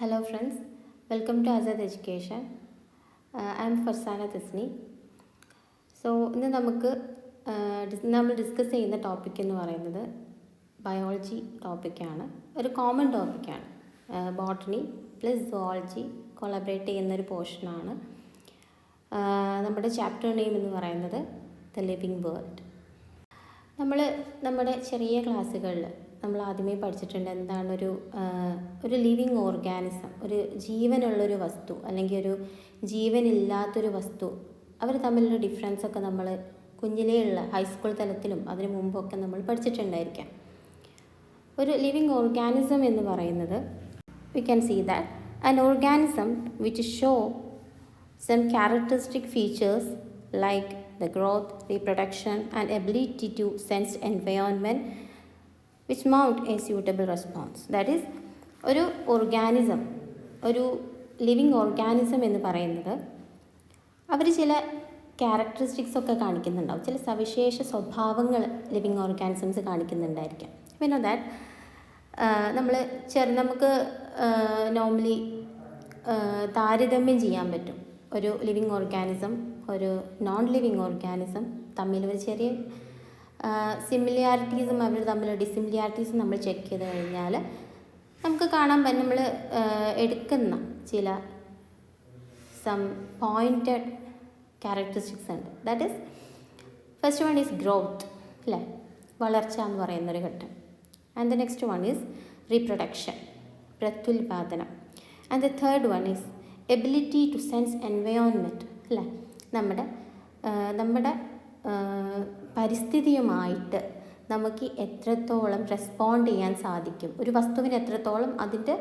Hello friends, welcome to Azad Education. I am Farsana Tasni. ഇന്ന് നമുക്ക് നമ്മൾ discuss ചെയ്യുന്ന ടോപ്പിക് എന്ന് പറയുന്നത് ബയോളജി ടോപ്പിക്കാണ്. ഒരു കോമൺ ടോപ്പിക്കാണ്. ബോട്ടണി പ്ലസ് സുവോളജി കൊളാബറേറ്റ് ചെയ്യുന്നൊരു പോർഷനാണ്. നമ്മുടെ ചാപ്റ്റർ നെയിം എന്ന് പറയുന്നത് ദ ലിവിങ് വേൾഡ്. നമ്മുടെ ചെറിയ ക്ലാസ്സുകളിൽ നമ്മൾ ആദ്യമേ പഠിച്ചിട്ടുണ്ട് എന്താണ് ഒരു ലിവിങ് ഓർഗാനിസം, ഒരു ജീവനുള്ളൊരു വസ്തു അല്ലെങ്കിൽ ഒരു ജീവനില്ലാത്തൊരു വസ്തു, അവർ തമ്മിലുള്ള ഡിഫറൻസൊക്കെ നമ്മൾ കുഞ്ഞിലെയുള്ള ഹൈസ്കൂൾ തലത്തിലും അതിനു മുമ്പൊക്കെ നമ്മൾ പഠിച്ചിട്ടുണ്ടായിരിക്കാം. ഒരു ലിവിങ് ഓർഗാനിസം എന്ന് പറയുന്നത് we can see that an organism which show some characteristic features like the growth, reproduction and ability to sense environment which mount a suitable response. That is, ഒരു ഓർഗാനിസം, ഒരു living organism എന്ന് പറയുന്നത് അവർ ചില characteristics ഒക്കെ കാണിക്കുന്നുണ്ടാവും, ചില സവിശേഷ സ്വഭാവങ്ങൾ living organisms കാണിക്കുന്നുണ്ടായിരിക്കാം. പിന്നെ ദാറ്റ് നമുക്ക് നോർമലി താരതമ്യം ചെയ്യാൻ പറ്റും ഒരു ലിവിങ് ഓർഗാനിസം ഒരു നോൺ ലിവിങ് ഓർഗാനിസം തമ്മിൽ ഒരു ചെറിയ സിമിലാരിറ്റീസും അവർ തമ്മിലുള്ള ഡിസിമിലാരിറ്റീസും നമ്മൾ ചെക്ക് ചെയ്ത് കഴിഞ്ഞാൽ നമുക്ക് കാണാൻ പറ്റും. നമ്മൾ എടുക്കുന്ന ചില സം പോയിൻറ്റഡ് ക്യാരക്ടറിസ്റ്റിക്സ് ഉണ്ട്. That is first one is growth, അല്ലേ, വളർച്ച എന്ന് പറയുന്നൊരു ഘട്ടം. And the next one is reproduction, പ്രത്യുൽപാദനം. And the third one is ability to sense environment, അല്ലേ, നമ്മുടെ പരിസ്ഥിതിയുമായിട്ട് നമുക്ക് എത്രത്തോളം റെസ്പോണ്ട് ചെയ്യാൻ സാധിക്കും, ഒരു വസ്തുവിന് എത്രത്തോളം അതിൻ്റെ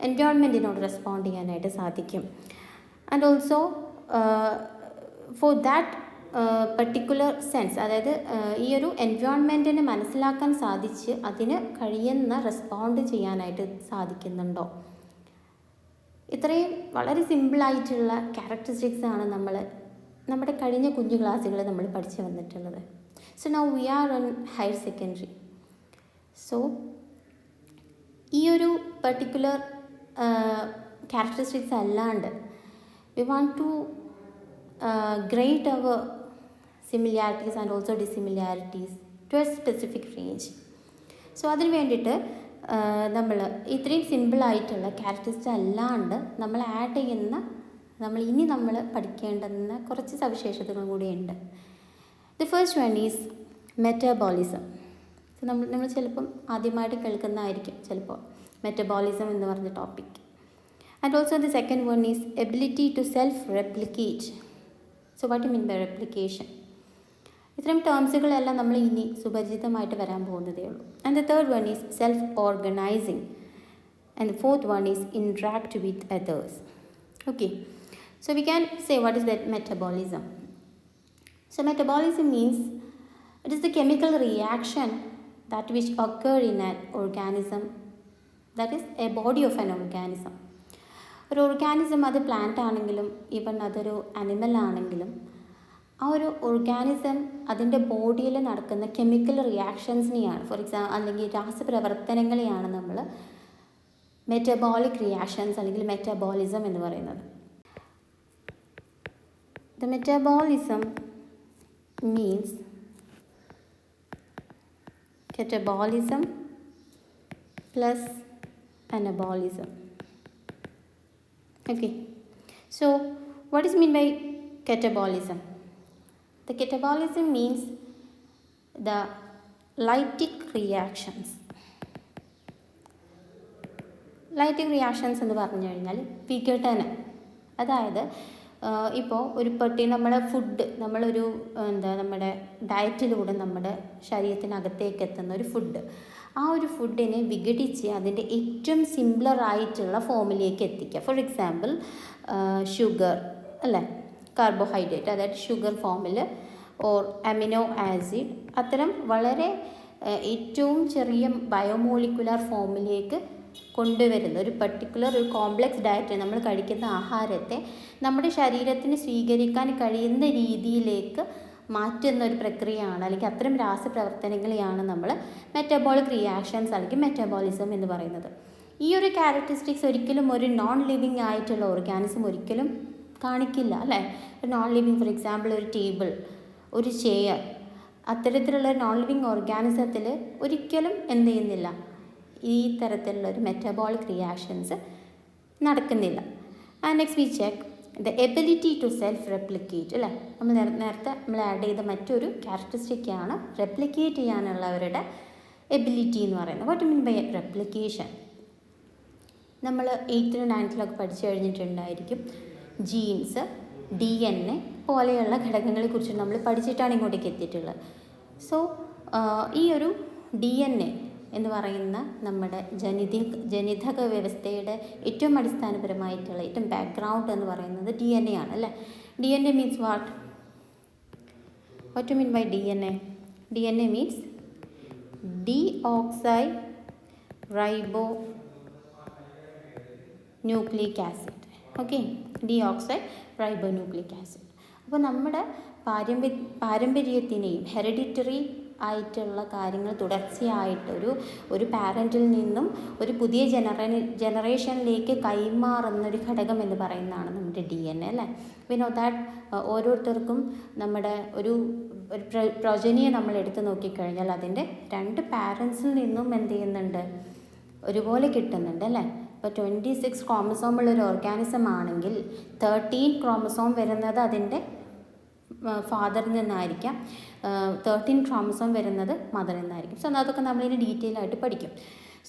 എൻവയോൺമെൻറ്റിനോട് റെസ്പോണ്ട് ചെയ്യാനായിട്ട് സാധിക്കും. And also for that particular sense, അതായത് ഈ ഒരു എൻവയോൺമെൻറ്റിനെ മനസ്സിലാക്കാൻ സാധിച്ച് അതിന് കഴിയുന്ന റെസ്പോണ്ട് ചെയ്യാനായിട്ട് സാധിക്കുന്നുണ്ടോ. ഇത്രയും വളരെ സിമ്പിളായിട്ടുള്ള ക്യാരക്ടറിസ്റ്റിക്സാണ് നമ്മുടെ കഴിഞ്ഞ കുഞ്ഞു ക്ലാസ്സുകൾ നമ്മൾ പഠിച്ചു വന്നിട്ടുള്ളത്. So now we are in higher secondary. So ഈ ഒരു പർട്ടിക്കുലർ ക്യാരക്ടറിസ്റ്റിക്സ് അല്ലാണ്ട് we want to grade our similarities and also dissimilarities to a specific range. So അതിന് വേണ്ടിയിട്ട് നമ്മൾ ഇത്രയും സിമ്പിളായിട്ടുള്ള ക്യാരക്ടറിസ്റ്റിക്സ് അല്ലാണ്ട് നമ്മൾ ആഡ് ചെയ്യുന്ന നമ്മൾ പഠിക്കേണ്ടുന്ന കുറച്ച് സവിശേഷതകൾ കൂടിയുണ്ട്. The first one is metabolism. നമ്മൾ ചിലപ്പം ആദ്യമായിട്ട് കേൾക്കുന്നതായിരിക്കും ചിലപ്പോൾ മെറ്റബോളിസം എന്ന് പറഞ്ഞ topic. And also the second one is ability to self replicate. So what you mean by replication? ഇത്തരം ടേംസുകളെല്ലാം നമ്മൾ ഇനി സുപരിചിതമായിട്ട് വരാൻ പോകുന്നതേ ഉള്ളൂ. And the third one is self organizing. And the fourth one is interact with others. Okay, so we can say what is that metabolism. So metabolism means it is the chemical reaction that which occur in an organism, that is a body of an organism. ഒരു organism അത് plant ആണെങ്കിലും even അതൊരു animal ആണെങ്കിലും ആ ഒരു organism അതിൻ്റെ ബോഡിയിൽ നടക്കുന്ന കെമിക്കൽ റിയാക്ഷൻസിനെയാണ്, ഫോർ എക്സാമ്പിൾ അല്ലെങ്കിൽ രാസപ്രവർത്തനങ്ങളെയാണ് നമ്മൾ മെറ്റബോളിക് റിയാക്ഷൻസ് അല്ലെങ്കിൽ മെറ്റബോളിസം എന്ന് പറയുന്നത്. The metabolism means catabolism plus anabolism. Okay, so what is mean by catabolism? The catabolism means the lytic reactions. Lytic reactions എന്ന് പറഞ്ഞു കഴിഞ്ഞാൽ വിഘടനം, അതായത് ഇപ്പോൾ ഒരു നമ്മുടെ ഫുഡ് നമ്മുടെ ഡയറ്റിലൂടെ നമ്മുടെ ശരീരത്തിനകത്തേക്ക് എത്തുന്ന ഒരു ഫുഡ്, ആ ഒരു ഫുഡിനെ വിഘടിച്ച് അതിൻ്റെ ഏറ്റവും സിംപ്ലറായിട്ടുള്ള ഫോമിലേക്ക് എത്തിക്കുക. ഫോർ എക്സാമ്പിൾ ഷുഗർ, അല്ലേ, കാർബോഹൈഡ്രേറ്റ്, അതായത് ഷുഗർ ഫോമിൽ ഓർ അമിനോ ആസിഡ്, അത്തരം വളരെ ഏറ്റവും ചെറിയ ബയോമോളിക്കുലർ ഫോമിലേക്ക് കൊണ്ടുവരുന്ന ഒരു പർട്ടിക്കുലർ ഒരു കോംപ്ലക്സ് ഡയറ്റ്, നമ്മൾ കഴിക്കുന്ന ആഹാരത്തെ നമ്മുടെ ശരീരത്തിന് സ്വീകരിക്കാൻ കഴിയുന്ന രീതിയിലേക്ക് മാറ്റുന്ന ഒരു പ്രക്രിയയാണ്, അല്ലെങ്കിൽ അത്തരം രാസപ്രവർത്തനങ്ങളെയാണ് നമ്മൾ മെറ്റബോളിക് റിയാക്ഷൻസ് അല്ലെങ്കിൽ മെറ്റബോളിസം എന്ന് പറയുന്നത്. ഈ ഒരു ക്യാരക്ടറിസ്റ്റിക്സ് ഒരിക്കലും ഒരു നോൺ ലിവിങ് ആയിട്ടുള്ള ഓർഗാനിസം ഒരിക്കലും കാണിക്കില്ല അല്ലേ. ഒരു നോൺ ലിവിങ്, ഫോർ എക്സാമ്പിൾ ഒരു ടേബിൾ, ഒരു ചെയർ, അത്തരത്തിലുള്ള നോൺ ലിവിങ് ഓർഗാനിസത്തിൽ ഒരിക്കലും എന്ത് ചെയ്യുന്നില്ല, ഈ തരത്തിലുള്ള ഒരു മെറ്റബോളിക് റിയാക്ഷൻസ് നടക്കുന്നില്ല. Next we check the ability to self replicate അല്ലേ. നമ്മൾ നേരത്തെ നമ്മൾ ആഡ് ചെയ്ത മറ്റൊരു ക്യാരക്ടറിസ്റ്റിക്കാണ് റെപ്ലിക്കേറ്റ് ചെയ്യാനുള്ളവരുടെ എബിലിറ്റി എന്ന് പറയുന്നത്. What mean by replication? നമ്മൾ 8th 9th പഠിച്ചു കഴിഞ്ഞിട്ടുണ്ടായിരിക്കും. ജീൻസ്, DNA പോലെയുള്ള ഘടകങ്ങളെക്കുറിച്ച് നമ്മൾ പഠിച്ചിട്ടാണ് ഇങ്ങോട്ടേക്ക് എത്തിയിട്ടുള്ളത്. സോ ഈ ഒരു DNA എന്ന് പറയുന്ന നമ്മുടെ ജനിതക വ്യവസ്ഥയുടെ ഏറ്റവും അടിസ്ഥാനപരമായിട്ടുള്ള ഏറ്റവും ബാക്ക്ഗ്രൗണ്ട് എന്ന് പറയുന്നത് DNA ആണ് അല്ലേ. DNA means what? What you mean by DNA? DNA means deoxyribonucleic acid. Okay, deoxyribonucleic acid. അപ്പോൾ നമ്മുടെ പാരമ്പര്യത്തിനെയും ഹെറിഡിറ്ററി ആയിട്ടുള്ള കാര്യങ്ങൾ തുടർച്ചയായിട്ട് ഒരു പാരൻറ്റിൽ നിന്നും ഒരു പുതിയ ജനറേഷനിലേക്ക് കൈമാറുന്നൊരു ഘടകം എന്ന് പറയുന്നതാണ് നമ്മുടെ DNA അല്ലേ. പിന്നെ ദാറ്റ് ഓരോരുത്തർക്കും നമ്മുടെ ഒരു പ്രൊജനിയെ നമ്മൾ എടുത്ത് നോക്കിക്കഴിഞ്ഞാൽ അതിൻ്റെ 2 പാരൻസിൽ നിന്നും എന്ത് ചെയ്യുന്നുണ്ട്, ഒരുപോലെ കിട്ടുന്നുണ്ട് അല്ലേ. ഇപ്പോൾ 26 ക്രോമസോമുള്ളൊരു ഓർഗാനിസം ആണെങ്കിൽ 13 ക്രോമസോം വരുന്നത് അതിൻ്റെ ഫാദറിൽ നിന്നായിരിക്കാം, 13 ക്രോമസോം വരുന്നത് മദറിൽ നിന്നായിരിക്കും. സോ അതൊക്കെ നമ്മളിനി ഡീറ്റെയിൽ ആയിട്ട് പഠിക്കും.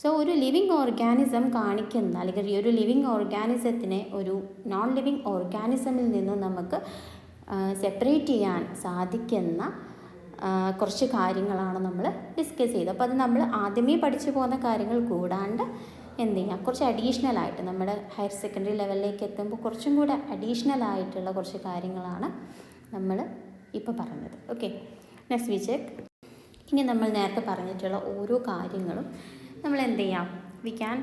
സോ ഒരു ലിവിങ് ഓർഗാനിസം കാണിക്കുന്ന അല്ലെങ്കിൽ ഈ ഒരു ലിവിങ് ഓർഗാനിസത്തിനെ ഒരു നോൺ ലിവിങ് ഓർഗാനിസമിൽ നിന്നും നമുക്ക് സെപ്പറേറ്റ് ചെയ്യാൻ സാധിക്കുന്ന കുറച്ച് കാര്യങ്ങളാണ് നമ്മൾ ഡിസ്കസ് ചെയ്തത്. അപ്പോൾ അത് നമ്മൾ ആദ്യമേ പഠിച്ചു പോകുന്ന കാര്യങ്ങൾ കൂടാണ്ട് എന്ത് ചെയ്യുക, കുറച്ച് അഡീഷണൽ ആയിട്ട് നമ്മുടെ ഹയർ സെക്കൻഡറി ലെവലിലേക്ക് എത്തുമ്പോൾ കുറച്ചും കൂടെ അഡീഷണൽ ആയിട്ടുള്ള കുറച്ച് കാര്യങ്ങളാണ് നമ്മൾ ഇപ്പോൾ പറഞ്ഞത്. Okay, next we check. ഇനി നമ്മൾ നേരത്തെ പറഞ്ഞിട്ടുള്ള ഓരോ കാര്യങ്ങളും നമ്മൾ എന്ത് ചെയ്യാം, വി ക്യാൻ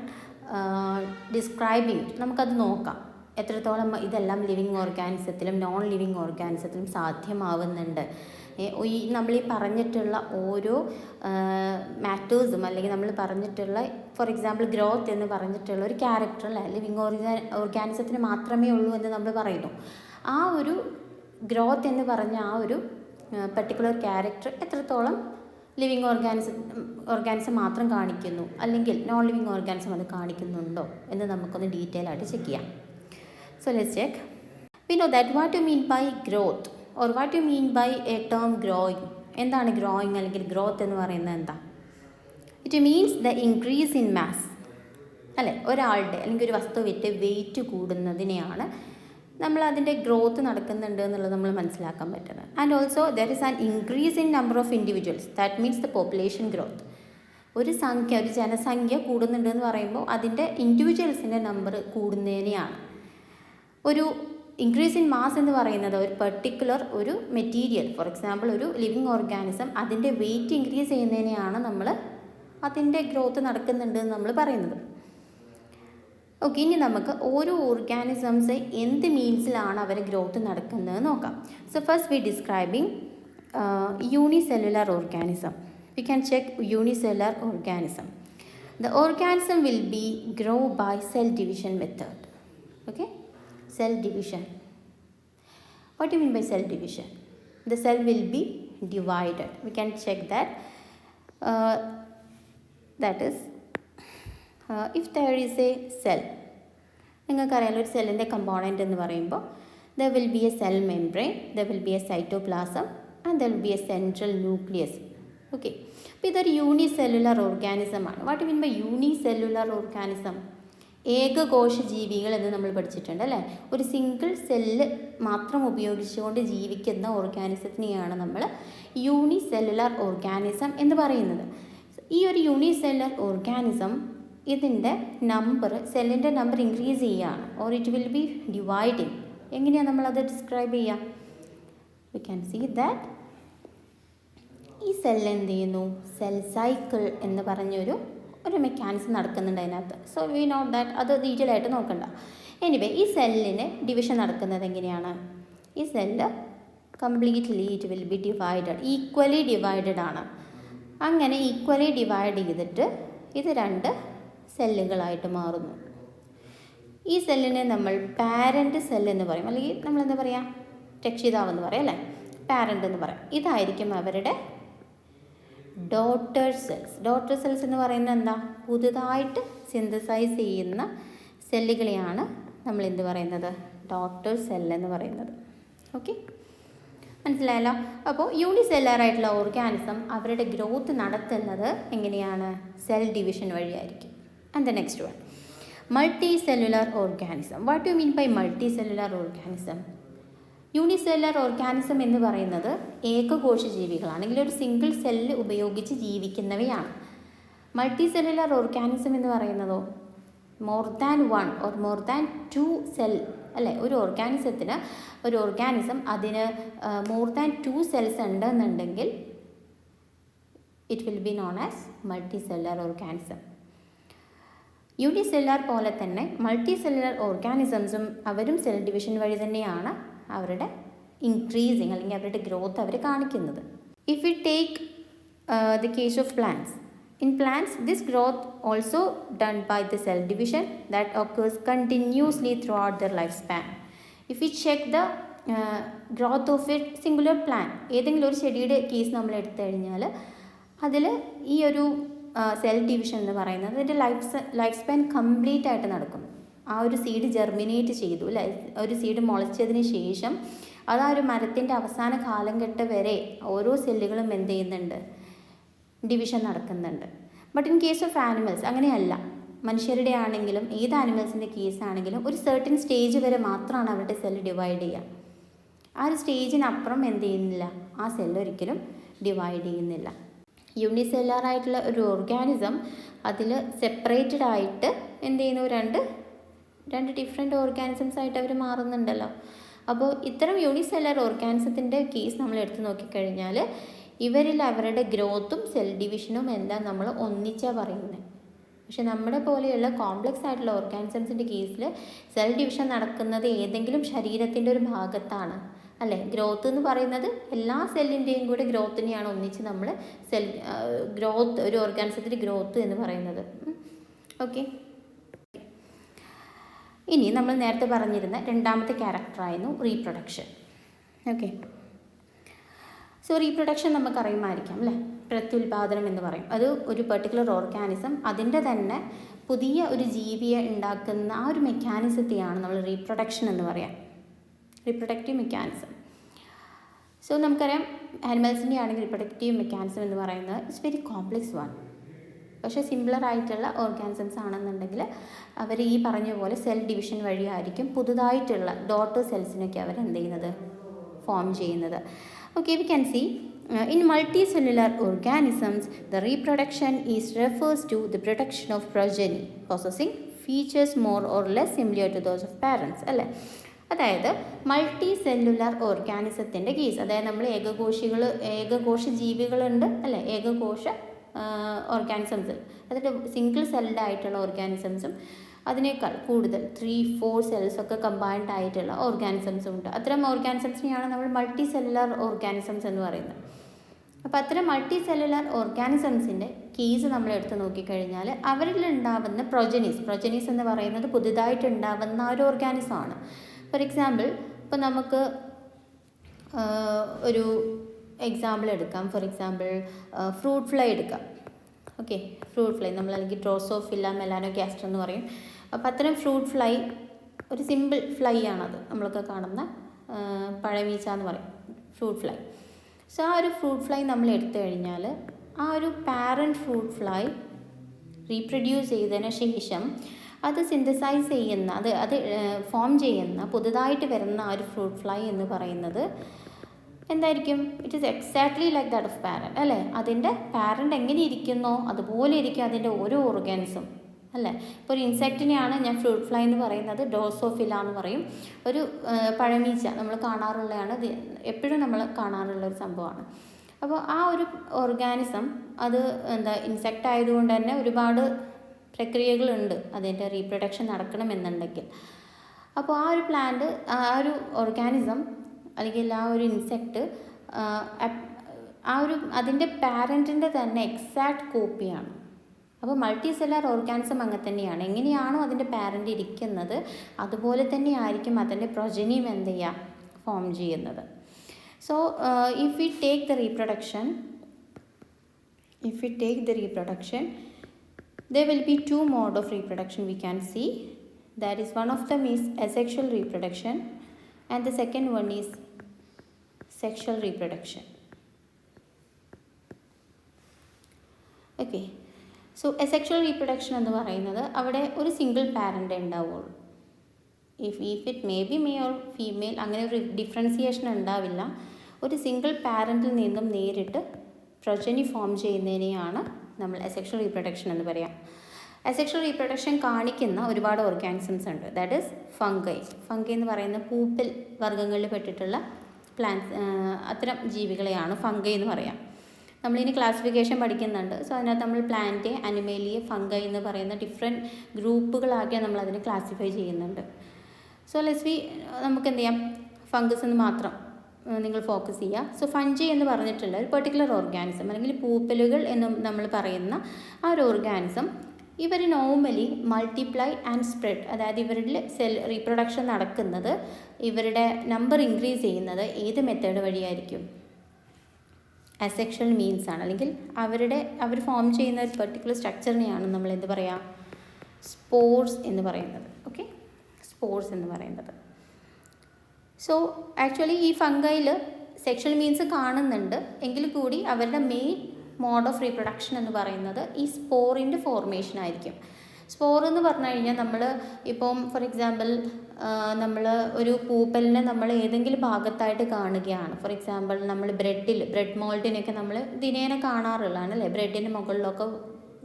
ഡിസ്ക്രൈബിങ്, നമുക്കത് നോക്കാം എത്രത്തോളം ഇതെല്ലാം ലിവിങ് ഓർഗാനിസത്തിലും നോൺ ലിവിങ് ഓർഗാനിസത്തിലും സാധ്യമാവുന്നുണ്ട്. നമ്മളീ പറഞ്ഞിട്ടുള്ള ഓരോ മാറ്റേഴ്സും അല്ലെങ്കിൽ നമ്മൾ പറഞ്ഞിട്ടുള്ള ഫോർ എക്സാമ്പിൾ ഗ്രോത്ത് എന്ന് പറഞ്ഞിട്ടുള്ള ഒരു ക്യാരക്ടർ അല്ല ലിവിങ് ഓർഗാനിസത്തിന് മാത്രമേ ഉള്ളൂ എന്ന് നമ്മൾ പറയുന്നു. ആ ഒരു ഗ്രോത്ത് എന്ന് പറഞ്ഞ ആ ഒരു പർട്ടിക്കുലർ ക്യാരക്ടർ എത്രത്തോളം ലിവിങ് ഓർഗാനിസം മാത്രം കാണിക്കുന്നു അല്ലെങ്കിൽ നോൺ ലിവിങ് ഓർഗാനിസം അത് കാണിക്കുന്നുണ്ടോ എന്ന് നമുക്കൊന്ന് ഡീറ്റെയിൽ ആയിട്ട് ചെക്ക് ചെയ്യാം. So let's check. We know that what you mean by growth or what you mean by a term growing. എന്താണ് ഗ്രോയിങ് അല്ലെങ്കിൽ ഗ്രോത്ത് എന്ന് പറയുന്നത് എന്താ? It means the increase in mass അല്ലേ. ഒരാളുടെ അല്ലെങ്കിൽ ഒരു വസ്തുവിൻ്റെ വെയിറ്റ് കൂടുന്നതിനെയാണ് നമ്മൾ അതിൻ്റെ ഗ്രോത്ത് നടക്കുന്നുണ്ട് എന്നുള്ളത് നമ്മൾ മനസ്സിലാക്കാൻ പറ്റുന്നത്. And also there is an increase in number of individuals, that means the population growth. ഒരു ജനസംഖ്യ കൂടുന്നുണ്ട് എന്ന് പറയുമ്പോൾ അതിൻ്റെ ഇൻഡിവിജ്വൽസിൻ്റെ നമ്പർ കൂടുന്നതിനെയാണ്. ഒരു ഇൻക്രീസ് ഇൻ മാസ് എന്ന് പറയുന്നത് ഒരു പെർട്ടിക്കുലർ ഒരു മെറ്റീരിയൽ ഫോർ എക്സാമ്പിൾ ഒരു ലിവിങ് ഓർഗാനിസം അതിൻ്റെ വെയിറ്റ് ഇൻക്രീസ് ചെയ്യുന്നതിനെയാണ് നമ്മൾ അതിൻ്റെ ഗ്രോത്ത് നടക്കുന്നുണ്ട് എന്ന് നമ്മൾ പറയുന്നത്. ഓക്കെ, ഇനി നമുക്ക് ഓരോ ഓർഗാനിസംസ് എന്ത് മീൻസിലാണ് അവർ ഗ്രോത്ത് നടക്കുന്നത് നോക്കാം. So first we describing unicellular organism. V can check unicellular organism. The organism will be grow by cell division method. Okay, cell division. What do you mean by cell division? The cell will be divided. We can check that. That is, if there is a cell, നിങ്ങൾക്കറിയാലോ ഒരു സെല്ലിൻ്റെ component എന്ന് പറയുമ്പോൾ there will be a cell membrane, there will be a cytoplasm and there will be a central nucleus. Okay, അപ്പോൾ ഇതൊരു unicellular ഓർഗാനിസമാണ്. What you mean by unicellular organism? ഏകകോശ ജീവികൾ എന്ന് നമ്മൾ പഠിച്ചിട്ടുണ്ട് അല്ലേ. ഒരു സിംഗിൾ സെല്ല് മാത്രം ഉപയോഗിച്ചുകൊണ്ട് ജീവിക്കുന്ന ഓർഗാനിസത്തിനെയാണ് നമ്മൾ യൂണിസെല്ലുലാർ ഓർഗാനിസം എന്ന് പറയുന്നത്. ഈ ഒരു യൂണിസെല്ലുലാർ ഓർഗാനിസം ഇതിൻ്റെ സെല്ലിൻ്റെ നമ്പർ ഇൻക്രീസ് ചെയ്യുകയാണ് or it will be dividing. എങ്ങനെയാണ് നമ്മളത് ഡിസ്ക്രൈബ് ചെയ്യുക? വി ക്യാൻ സീ ദാറ്റ് ഈ സെല്ല് എന്ത് ചെയ്യുന്നു, സെൽ സൈക്കിൾ എന്ന് പറഞ്ഞൊരു മെക്കാനിസം നടക്കുന്നുണ്ട് അതിനകത്ത്. സോ വി നോട്ട് ദാറ്റ്, അത് ഡീറ്റെയിൽ ആയിട്ട് നോക്കണ്ട. എനിവേ ഈ സെല്ലിന് ഡിവിഷൻ നടക്കുന്നത് എങ്ങനെയാണ്? ഈ സെല്ല് completely it will be divided, equally divided ആണ്. അങ്ങനെ ഈക്വലി ഡിവൈഡ് ചെയ്തിട്ട് ഇത് 2 സെല്ലുകളായിട്ട് മാറുന്നു. ഈ സെല്ലിനെ നമ്മൾ പാരൻ്റ് സെൽ എന്ന് പറയും, അല്ലെങ്കിൽ നമ്മളെന്താ പറയുക, രക്ഷിതാവെന്ന് പറയാം അല്ലേ, പാരൻ്റ് എന്ന് പറയാം. ഇതായിരിക്കും അവരുടെ ഡോട്ടർ സെൽസ്. ഡോട്ടർ സെൽസ് എന്ന് പറയുന്നത് എന്താ, പുതുതായിട്ട് സിന്തസൈസ് ചെയ്യുന്ന സെല്ലുകളെയാണ് നമ്മൾ എന്ത് പറയുന്നത്, ഡോട്ടർ സെൽ എന്ന് പറയുന്നത്. ഓക്കെ, മനസ്സിലായല്ലോ. അപ്പോൾ യൂണിസെല്ലുലാർ ആയിട്ടുള്ള ഓർഗാനിസം അവരുടെ ഗ്രോത്ത് നടത്തുന്നത് എങ്ങനെയാണ്, സെൽ ഡിവിഷൻ വഴിയായിരിക്കും. And the next one, multi cellular organism. What you mean by multi cellular organism? Unicellular organism എന്ന് പറയുന്നത് ഏകകോശ ജീവികളാണെങ്കിൽ ഒരു സിംഗിൾ സെല്ല് ഉപയോഗിച്ച് ജീവിക്കുന്നവയാണ്. മൾട്ടി സെല്ലുലാർ ഓർഗാനിസം എന്ന് പറയുന്നതോ more than one or more than two cell അല്ലേ. ഒരു organism അതിന് മോർ ദാൻ 2 സെൽസ് ഉണ്ടെന്നുണ്ടെങ്കിൽ it will be known as multi cellular organism. Unicellular പോലെ തന്നെ മൾട്ടി സെല്ലുലാർ ഓർഗാനിസംസും അവരും സെൽ ഡിവിഷൻ വഴി തന്നെയാണ് അവരുടെ ഇൻക്രീസിങ് അല്ലെങ്കിൽ അവരുടെ ഗ്രോത്ത് അവർ കാണിക്കുന്നത്. If we take the case of plants, in plants this growth also done by the cell division that occurs continuously throughout their lifespan. If we check the growth of a singular plant, ഏതെങ്കിലും ഒരു ചെടിയുടെ case നമ്മൾ എടുത്തു കഴിഞ്ഞാൽ അതിൽ ഈ ഒരു cell division എന്ന് പറയുന്നത് അതിൻ്റെ ലൈഫ് സ്പാൻ കംപ്ലീറ്റ് ആയിട്ട് നടക്കുന്നു. ആ ഒരു സീഡ് ജെർമിനേറ്റ് ചെയ്തു അല്ലേ, ഒരു സീഡ് മുളച്ചതിന് ശേഷം അത് ആ ഒരു മരത്തിൻ്റെ അവസാന കാലഘട്ടം വരെ ഓരോ സെല്ലുകളും എന്ത് ചെയ്യുന്നുണ്ട്, ഡിവിഷൻ നടക്കുന്നുണ്ട്. But in case of animals അങ്ങനെയല്ല. മനുഷ്യരുടെ ആണെങ്കിലും ഏത് ആനിമൽസിൻ്റെ കേസാണെങ്കിലും ഒരു സർട്ടൻ സ്റ്റേജ് വരെ മാത്രമാണ് അവരുടെ സെല്ല് ഡിവൈഡ് ചെയ്യുക. ആ ഒരു സ്റ്റേജിനപ്പുറം എന്ത് ചെയ്യുന്നില്ല, ആ സെല്ല് ഒരിക്കലും ഡിവൈഡ് ചെയ്യുന്നില്ല. യൂണിസെല്ലുലാർ ആയിട്ടുള്ള ഒരു ഓർഗാനിസം അതിൽ സെപ്പറേറ്റഡ് ആയിട്ട് എന്ത് ചെയ്യുന്നു, രണ്ട് ഡിഫറെൻറ്റ് ഓർഗാനിസംസ് ആയിട്ട് അവർ മാറുന്നുണ്ടല്ലോ. അപ്പോൾ ഇത്തരം യൂണിസെല്ലുലാർ ഓർഗാനിസത്തിൻ്റെ കേസ് നമ്മൾ എടുത്ത് നോക്കിക്കഴിഞ്ഞാൽ ഇവരിൽ അവരുടെ ഗ്രോത്തും സെൽ ഡിവിഷനും എല്ലാം നമ്മൾ ഒന്നിച്ചാണ് പറയുന്നത്. പക്ഷെ നമ്മുടെ പോലെയുള്ള കോംപ്ലക്സ് ആയിട്ടുള്ള ഓർഗാനിസംസിൻ്റെ കേസിൽ സെൽ ഡിവിഷൻ നടക്കുന്നത് ഏതെങ്കിലും ശരീരത്തിൻ്റെ ഒരു ഭാഗത്താണ് അല്ലേ. ഗ്രോത്ത് എന്ന് പറയുന്നത് എല്ലാ സെല്ലിൻ്റെയും കൂടെ ഗ്രോത്തിനെയാണ് ഒന്നിച്ച് നമ്മൾ ഗ്രോത്ത്, ഒരു ഓർഗാനിസത്തിൻ്റെ ഗ്രോത്ത് എന്ന് പറയുന്നത്. ഓക്കെ, ഇനി നമ്മൾ നേരത്തെ പറഞ്ഞിരുന്ന രണ്ടാമത്തെ ക്യാരക്ടറായിരുന്നു റീപ്രൊഡക്ഷൻ. ഓക്കെ, സോ റീപ്രൊഡക്ഷൻ നമുക്കറിയുമായിരിക്കാം അല്ലേ, പ്രത്യുൽപാദനം എന്ന് പറയും. അത് ഒരു പെർട്ടിക്കുലർ ഓർഗാനിസം അതിൻ്റെ തന്നെ പുതിയ ഒരു ജീവിയെ ഉണ്ടാക്കുന്ന ആ ഒരു മെക്കാനിസത്തെയാണ് നമ്മൾ റീപ്രൊഡക്ഷൻ എന്ന് പറയാം, റീപ്രൊഡക്റ്റീവ് മെക്കാനിസം. സോ നമുക്കറിയാം ആനിമൽസിൻ്റെ ആണെങ്കിൽ റീപ്രൊഡക്റ്റീവ് മെക്കാനിസം എന്ന് പറയുന്നത് ഇറ്റ്സ് വെരി കോംപ്ലക്സ് വൺ. പക്ഷേ സിംപിളർ ആയിട്ടുള്ള ഓർഗാനിസംസ് ആണെന്നുണ്ടെങ്കിൽ അവർ ഈ പറഞ്ഞ പോലെ സെൽ ഡിവിഷൻ വഴിയായിരിക്കും പുതുതായിട്ടുള്ള ഡോട്ടർ സെൽസിനൊക്കെ അവർ എന്ത് ചെയ്യുന്നത്, ഫോം ചെയ്യുന്നത്. Okay, we can see in multicellular organisms the reproduction refers to the production of progeny possessing features more or less similar to those of parents അല്ലേ. അതായത് മൾട്ടി സെല്ലുലാർ ഓർഗാനിസത്തിൻ്റെ കേസ്, അതായത് നമ്മൾ ഏകകോശ ജീവികളുണ്ട് അല്ലേ, ഏകകോശ organisms, അതിൻ്റെ single celled ആയിട്ടുള്ള ഓർഗാനിസംസും അതിനേക്കാൾ കൂടുതൽ 3-4 സെൽസൊക്കെ combined ആയിട്ടുള്ള ഓർഗാനിസംസും ഉണ്ട്. അത്തരം ഓർഗാനിസംസിനെയാണ് നമ്മൾ മൾട്ടി സെല്ലുലാർ ഓർഗാനിസംസ് എന്ന് പറയുന്നത്. അപ്പോൾ അത്തരം മൾട്ടി സെല്ലുലാർ ഓർഗാനിസംസിൻ്റെ കേസ് നമ്മൾ എടുത്ത് നോക്കിക്കഴിഞ്ഞാൽ അവരിലുണ്ടാവുന്ന പ്രൊജനീസ് എന്ന് പറയുന്നത് പുതുതായിട്ട് ഉണ്ടാവുന്ന ഒരു ഓർഗാനിസമാണ്. ഫോർ എക്സാമ്പിൾ, ഇപ്പോൾ നമുക്ക് ഒരു എക്സാമ്പിൾ എടുക്കാം. ഫോർ എക്സാമ്പിൾ ഫ്രൂട്ട് ഫ്ലൈ എടുക്കാം. ഓക്കെ, ഫ്രൂട്ട് ഫ്ലൈ നമ്മൾ അല്ലെങ്കിൽ ഡ്രോസോഫില്ല മെലാനോഗാസ്റ്റർ എന്ന് പറയും. അപ്പോൾ അത്തരം ഫ്രൂട്ട് ഫ്ലൈ ഒരു സിമ്പിൾ ഫ്ലൈ ആണത്, നമ്മളൊക്കെ കാണുന്ന പഴമീച്ച എന്ന് പറയും ഫ്രൂട്ട് ഫ്ലൈ. സോ ആ ഒരു ഫ്രൂട്ട് ഫ്ലൈ നമ്മൾ എടുത്തു കഴിഞ്ഞാൽ ആ ഒരു പാരൻറ്റ് ഫ്രൂട്ട് ഫ്ലൈ റീപ്രൊഡ്യൂസ് ചെയ്തതിന് ശേഷം അത് സിന്തസൈസ് ചെയ്യുന്ന അത് ഫോം ചെയ്യുന്ന പുതുതായിട്ട് വരുന്ന ആ ഒരു ഫ്രൂട്ട് ഫ്ലൈ എന്ന് പറയുന്നത് എന്തായിരിക്കും, it is exactly like that of parent അല്ലേ. അതിൻ്റെ പാരൻറ്റ് എങ്ങനെ ഇരിക്കുന്നോ അതുപോലെ ഇരിക്കും അതിൻ്റെ ഓരോ ഓർഗാൻസും അല്ലേ. ഇപ്പോൾ ഒരു ഇൻസെക്റ്റിനെയാണ് ഞാൻ ഫ്രൂട്ട് ഫ്ലൈ എന്ന് പറയുന്നത്, ഡ്രോസോഫില എന്ന് പറയും. ഒരു പഴമീച്ച നമ്മൾ കാണാറുള്ളതാണ്, എപ്പോഴും നമ്മൾ കാണാറുള്ള ഒരു സംഭവമാണ്. അപ്പോൾ ആ ഒരു ഓർഗാനിസം അത് ഇൻസെക്റ്റ് ആയതുകൊണ്ട് തന്നെ ഒരുപാട് പ്രക്രിയകളുണ്ട് അതിൻ്റെ റീപ്രൊഡക്ഷൻ നടക്കണമെന്നുണ്ടെങ്കിൽ. അപ്പോൾ ആ ഒരു പ്ലാന്റ്, ആ ഒരു ഓർഗാനിസം അല്ലെങ്കിൽ ആ ഒരു ഇൻസെക്റ്റ് ആ ഒരു അതിൻ്റെ പാരൻറ്റിൻ്റെ തന്നെ എക്സാക്റ്റ് കോപ്പിയാണ്. അപ്പോൾ മൾട്ടി സെല്ലാർ ഓർഗാനിസം അങ്ങനെ തന്നെയാണ്. എങ്ങനെയാണോ അതിൻ്റെ പാരൻ്റ് ഇരിക്കുന്നത് അതുപോലെ തന്നെ ആയിരിക്കും അതിൻ്റെ പ്രൊജനിയും എന്ത് ചെയ്യുക, ഫോം ചെയ്യുന്നത്. So if we take the reproduction, there will be two modes of reproduction we can see. That is, one of them is asexual reproduction and the second one is sexual reproduction. Okay, so asexual reproduction എന്ന് പറയുന്നത് അവിടെ ഒരു single parent ഉണ്ടാവുള്ളൂ. If it may be male or female, അങ്ങനെ ഒരു differentiation ഉണ്ടാവില്ല. ഒരു single പാരൻറ്റിൽ നിന്നും നേരിട്ട് പ്രൊജനി ഫോം ചെയ്യുന്നതിനെയാണ് നമ്മൾ അസെക്ഷൽ റീപ്രൊഡക്ഷൻ എന്ന് പറയാം. അസെക്ഷൽ റീപ്രൊഡക്ഷൻ കാണിക്കുന്ന ഒരുപാട് ഓർഗാനിസംസ് ഉണ്ട്. ദാറ്റ് ഈസ് ഫംഗൈ എന്ന് പറയുന്ന പൂപ്പൽ വർഗ്ഗങ്ങളിൽ പെട്ടിട്ടുള്ള പ്ലാന്റ്സ്, അത്തരം ജീവികളെയാണ് ഫംഗൈ എന്ന് പറയാം. നമ്മളിനി ക്ലാസിഫിക്കേഷൻ പഠിക്കുന്നുണ്ട്. സോ അതിനകത്ത് നമ്മൾ പ്ലാന്റ്, അനിമേലിയ, ഫംഗൈ എന്ന് പറയുന്ന ഡിഫറെൻറ്റ് ഗ്രൂപ്പുകളാക്കി നമ്മൾ അതിനെ ക്ലാസിഫൈ ചെയ്യുന്നുണ്ട്. സോ നമുക്ക് എന്ത് ചെയ്യാം, ഫംഗസ് എന്ന് മാത്രം നിങ്ങൾ ഫോക്കസ് ചെയ്യുക. സോ ഫഞ്ചി എന്ന് പറഞ്ഞിട്ടുള്ള ഒരു പെർട്ടിക്കുലർ ഓർഗാനിസം അല്ലെങ്കിൽ പൂപ്പലുകൾ എന്ന് നമ്മൾ പറയുന്ന ആ ഒരു ഓർഗാനിസം, ഇവർ നോർമലി മൾട്ടിപ്ലൈ ആൻഡ് സ്പ്രെഡ്, അതായത് ഇവരുടെ സെൽ റീപ്രൊഡക്ഷൻ നടക്കുന്നത്, ഇവരുടെ നമ്പർ ഇൻക്രീസ് ചെയ്യുന്നത് ഏത് മെത്തേഡ് വഴിയായിരിക്കും? അസെക്ഷൽ മീൻസ് ആണ്. അല്ലെങ്കിൽ അവർ ഫോം ചെയ്യുന്ന ഒരു പെർട്ടിക്കുലർ സ്ട്രക്ചറിനെയാണ് നമ്മൾ എന്ത് പറയുക, സ്പോർസ് എന്ന് പറയുന്നത്. ഓക്കെ, സ്പോർസ് എന്ന് പറയുന്നത്. സോ ആക്ച്വലി ഈ ഫംഗൈൽ സെക്ഷൽ മീൻസ് കാണുന്നുണ്ട് എങ്കിൽ കൂടി അവരുടെ മെയിൻ മോഡ് ഓഫ് റീപ്രൊഡക്ഷൻ എന്ന് പറയുന്നത് ഈ സ്പോറിൻ്റെ ഫോർമേഷൻ ആയിരിക്കും. സ്പോർ എന്ന് പറഞ്ഞു കഴിഞ്ഞാൽ നമ്മൾ ഇപ്പം ഫോർ എക്സാമ്പിൾ നമ്മൾ ഒരു പൂപ്പലിനെ നമ്മൾ ഏതെങ്കിലും ഭാഗത്തായിട്ട് കാണുകയാണ്. ഫോർ എക്സാമ്പിൾ നമ്മൾ ബ്രെഡ് മോൾഡിനൊക്കെ നമ്മൾ ദിനേന കാണാറുള്ളതാണ് അല്ലേ, ബ്രെഡിൻ്റെ മുകളിലൊക്കെ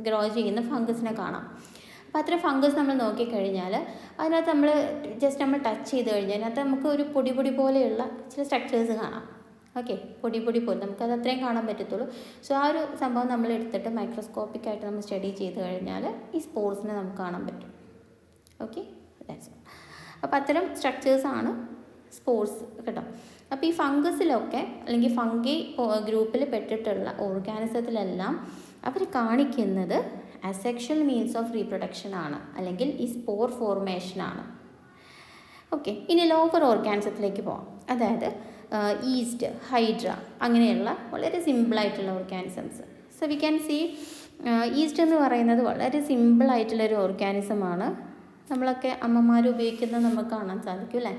ഗ്രോ ചെയ്യുന്ന ഫംഗസിനെ കാണാം. അപ്പോൾ അത്ര ഫംഗസ് നമ്മൾ നോക്കിക്കഴിഞ്ഞാൽ അതിനകത്ത് നമ്മൾ നമ്മൾ ടച്ച് ചെയ്ത് കഴിഞ്ഞാൽ അതിനകത്ത് നമുക്ക് ഒരു പൊടി പോലെയുള്ള ചില സ്ട്രക്ചേഴ്സ് കാണാം. ഓക്കെ, പൊടി പോലെ നമുക്കത് അത്രയും കാണാൻ പറ്റത്തുള്ളൂ. സോ ആ ഒരു സംഭവം നമ്മൾ എടുത്തിട്ട് മൈക്രോസ്കോപ്പിക്കായിട്ട് നമ്മൾ സ്റ്റഡി ചെയ്ത് കഴിഞ്ഞാൽ ഈ സ്പോർസിനെ നമുക്ക് കാണാൻ പറ്റും. Okay, that's all. അപ്പോൾ അത്തരം സ്ട്രക്ചേഴ്സാണ് സ്പോർസ് കേട്ടോ. അപ്പോൾ ഈ ഫംഗസിലൊക്കെ അല്ലെങ്കിൽ ഫംഗി ഗ്രൂപ്പിൽ പെട്ടിട്ടുള്ള ഓർഗാനിസത്തിലെല്ലാം അവർ കാണിക്കുന്നത് അസെക്ഷൽ മീൻസ് ഓഫ് റീപ്രൊഡക്ഷൻ ആണ്, അല്ലെങ്കിൽ ഈ സ്പോർ ഫോർമേഷൻ ആണ്. ഓക്കെ, ഇനി ലോവർ ഓർഗാനിസത്തിലേക്ക് പോകാം. അതായത് ഈസ്റ്റ്, ഹൈഡ്ര, അങ്ങനെയുള്ള വളരെ സിമ്പിളായിട്ടുള്ള ഓർഗാനിസംസ്. So we can see yeast എന്ന് പറയുന്നത് വളരെ സിമ്പിളായിട്ടുള്ളൊരു ഓർഗാനിസമാണ്. നമ്മളൊക്കെ അമ്മമാർ ഉപയോഗിക്കുന്നത് നമുക്ക് കാണാൻ സാധിക്കും അല്ലേ.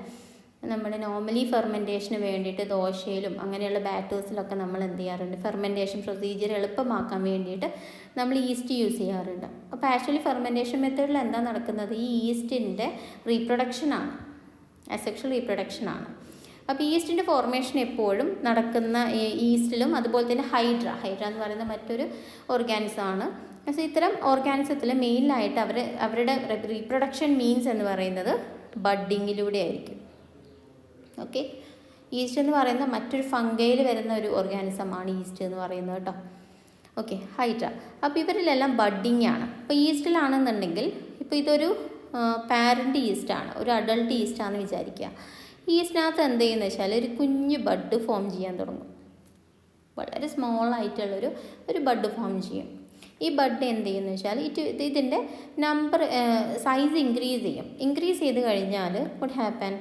നമ്മൾ നോർമലി ഫെർമെൻറ്റേഷന് വേണ്ടിയിട്ട് ദോശയിലും അങ്ങനെയുള്ള ബാറ്റേഴ്സിലൊക്കെ നമ്മൾ എന്ത് ചെയ്യാറുണ്ട്, ഫെർമെൻറ്റേഷൻ പ്രൊസീജിയർ എളുപ്പമാക്കാൻ വേണ്ടിയിട്ട് നമ്മൾ ഈസ്റ്റ് യൂസ് ചെയ്യാറുണ്ട്. അപ്പോൾ ആക്ച്വലി ഫെർമെൻറ്റേഷൻ മെത്തേഡിൽ എന്താ നടക്കുന്നത്, ഈ ഈസ്റ്റിൻ്റെ റീപ്രൊഡക്ഷനാണ്, അസെക്ഷൽ റീപ്രൊഡക്ഷനാണ്. അപ്പോൾ ഈസ്റ്റിൻ്റെ ഫോർമേഷൻ എപ്പോഴും നടക്കുന്ന ഈസ്റ്റിലും അതുപോലെ തന്നെ ഹൈഡ്ര എന്ന് പറയുന്ന മറ്റൊരു ഓർഗാനിസമാണ്. പക്ഷേ ഇത്തരം ഓർഗാനിസത്തിൽ മെയിനായിട്ട് അവരുടെ റീപ്രൊഡക്ഷൻ മീൻസ് എന്ന് പറയുന്നത് ബഡ്ഡിങ്ങിലൂടെ ആയിരിക്കും. ഓക്കെ, ഈസ്റ്റ് എന്ന് പറയുന്ന മറ്റൊരു ഫംഗയിൽ വരുന്ന ഒരു ഓർഗാനിസമാണ് ഈസ്റ്റ് എന്ന് പറയുന്നത് കേട്ടോ. Okay, hydra. അപ്പോൾ ഇവരിലെല്ലാം ബഡ്ഡിങ് ആണ്. അപ്പോൾ ഈസ്റ്റിലാണെന്നുണ്ടെങ്കിൽ ഇപ്പോൾ ഇതൊരു പാരൻ്റ് ഈസ്റ്റാണ്, ഒരു അഡൾട്ട് ഈസ്റ്റാണെന്ന് വിചാരിക്കുക. ഈസ്റ്റിനകത്ത് എന്ത് ചെയ്യുന്നത് വെച്ചാൽ ഒരു കുഞ്ഞ് ബഡ് ഫോം ചെയ്യാൻ തുടങ്ങും. വളരെ സ്മോളായിട്ടുള്ളൊരു ബഡ് ഫോം ചെയ്യും. ഈ ബഡ് എന്ത് ചെയ്യുന്നത് വെച്ചാൽ ഇതിൻ്റെ സൈസ് ഇൻക്രീസ് ചെയ്ത് കഴിഞ്ഞാൽ വാട്ട് ഹാപ്പൻ,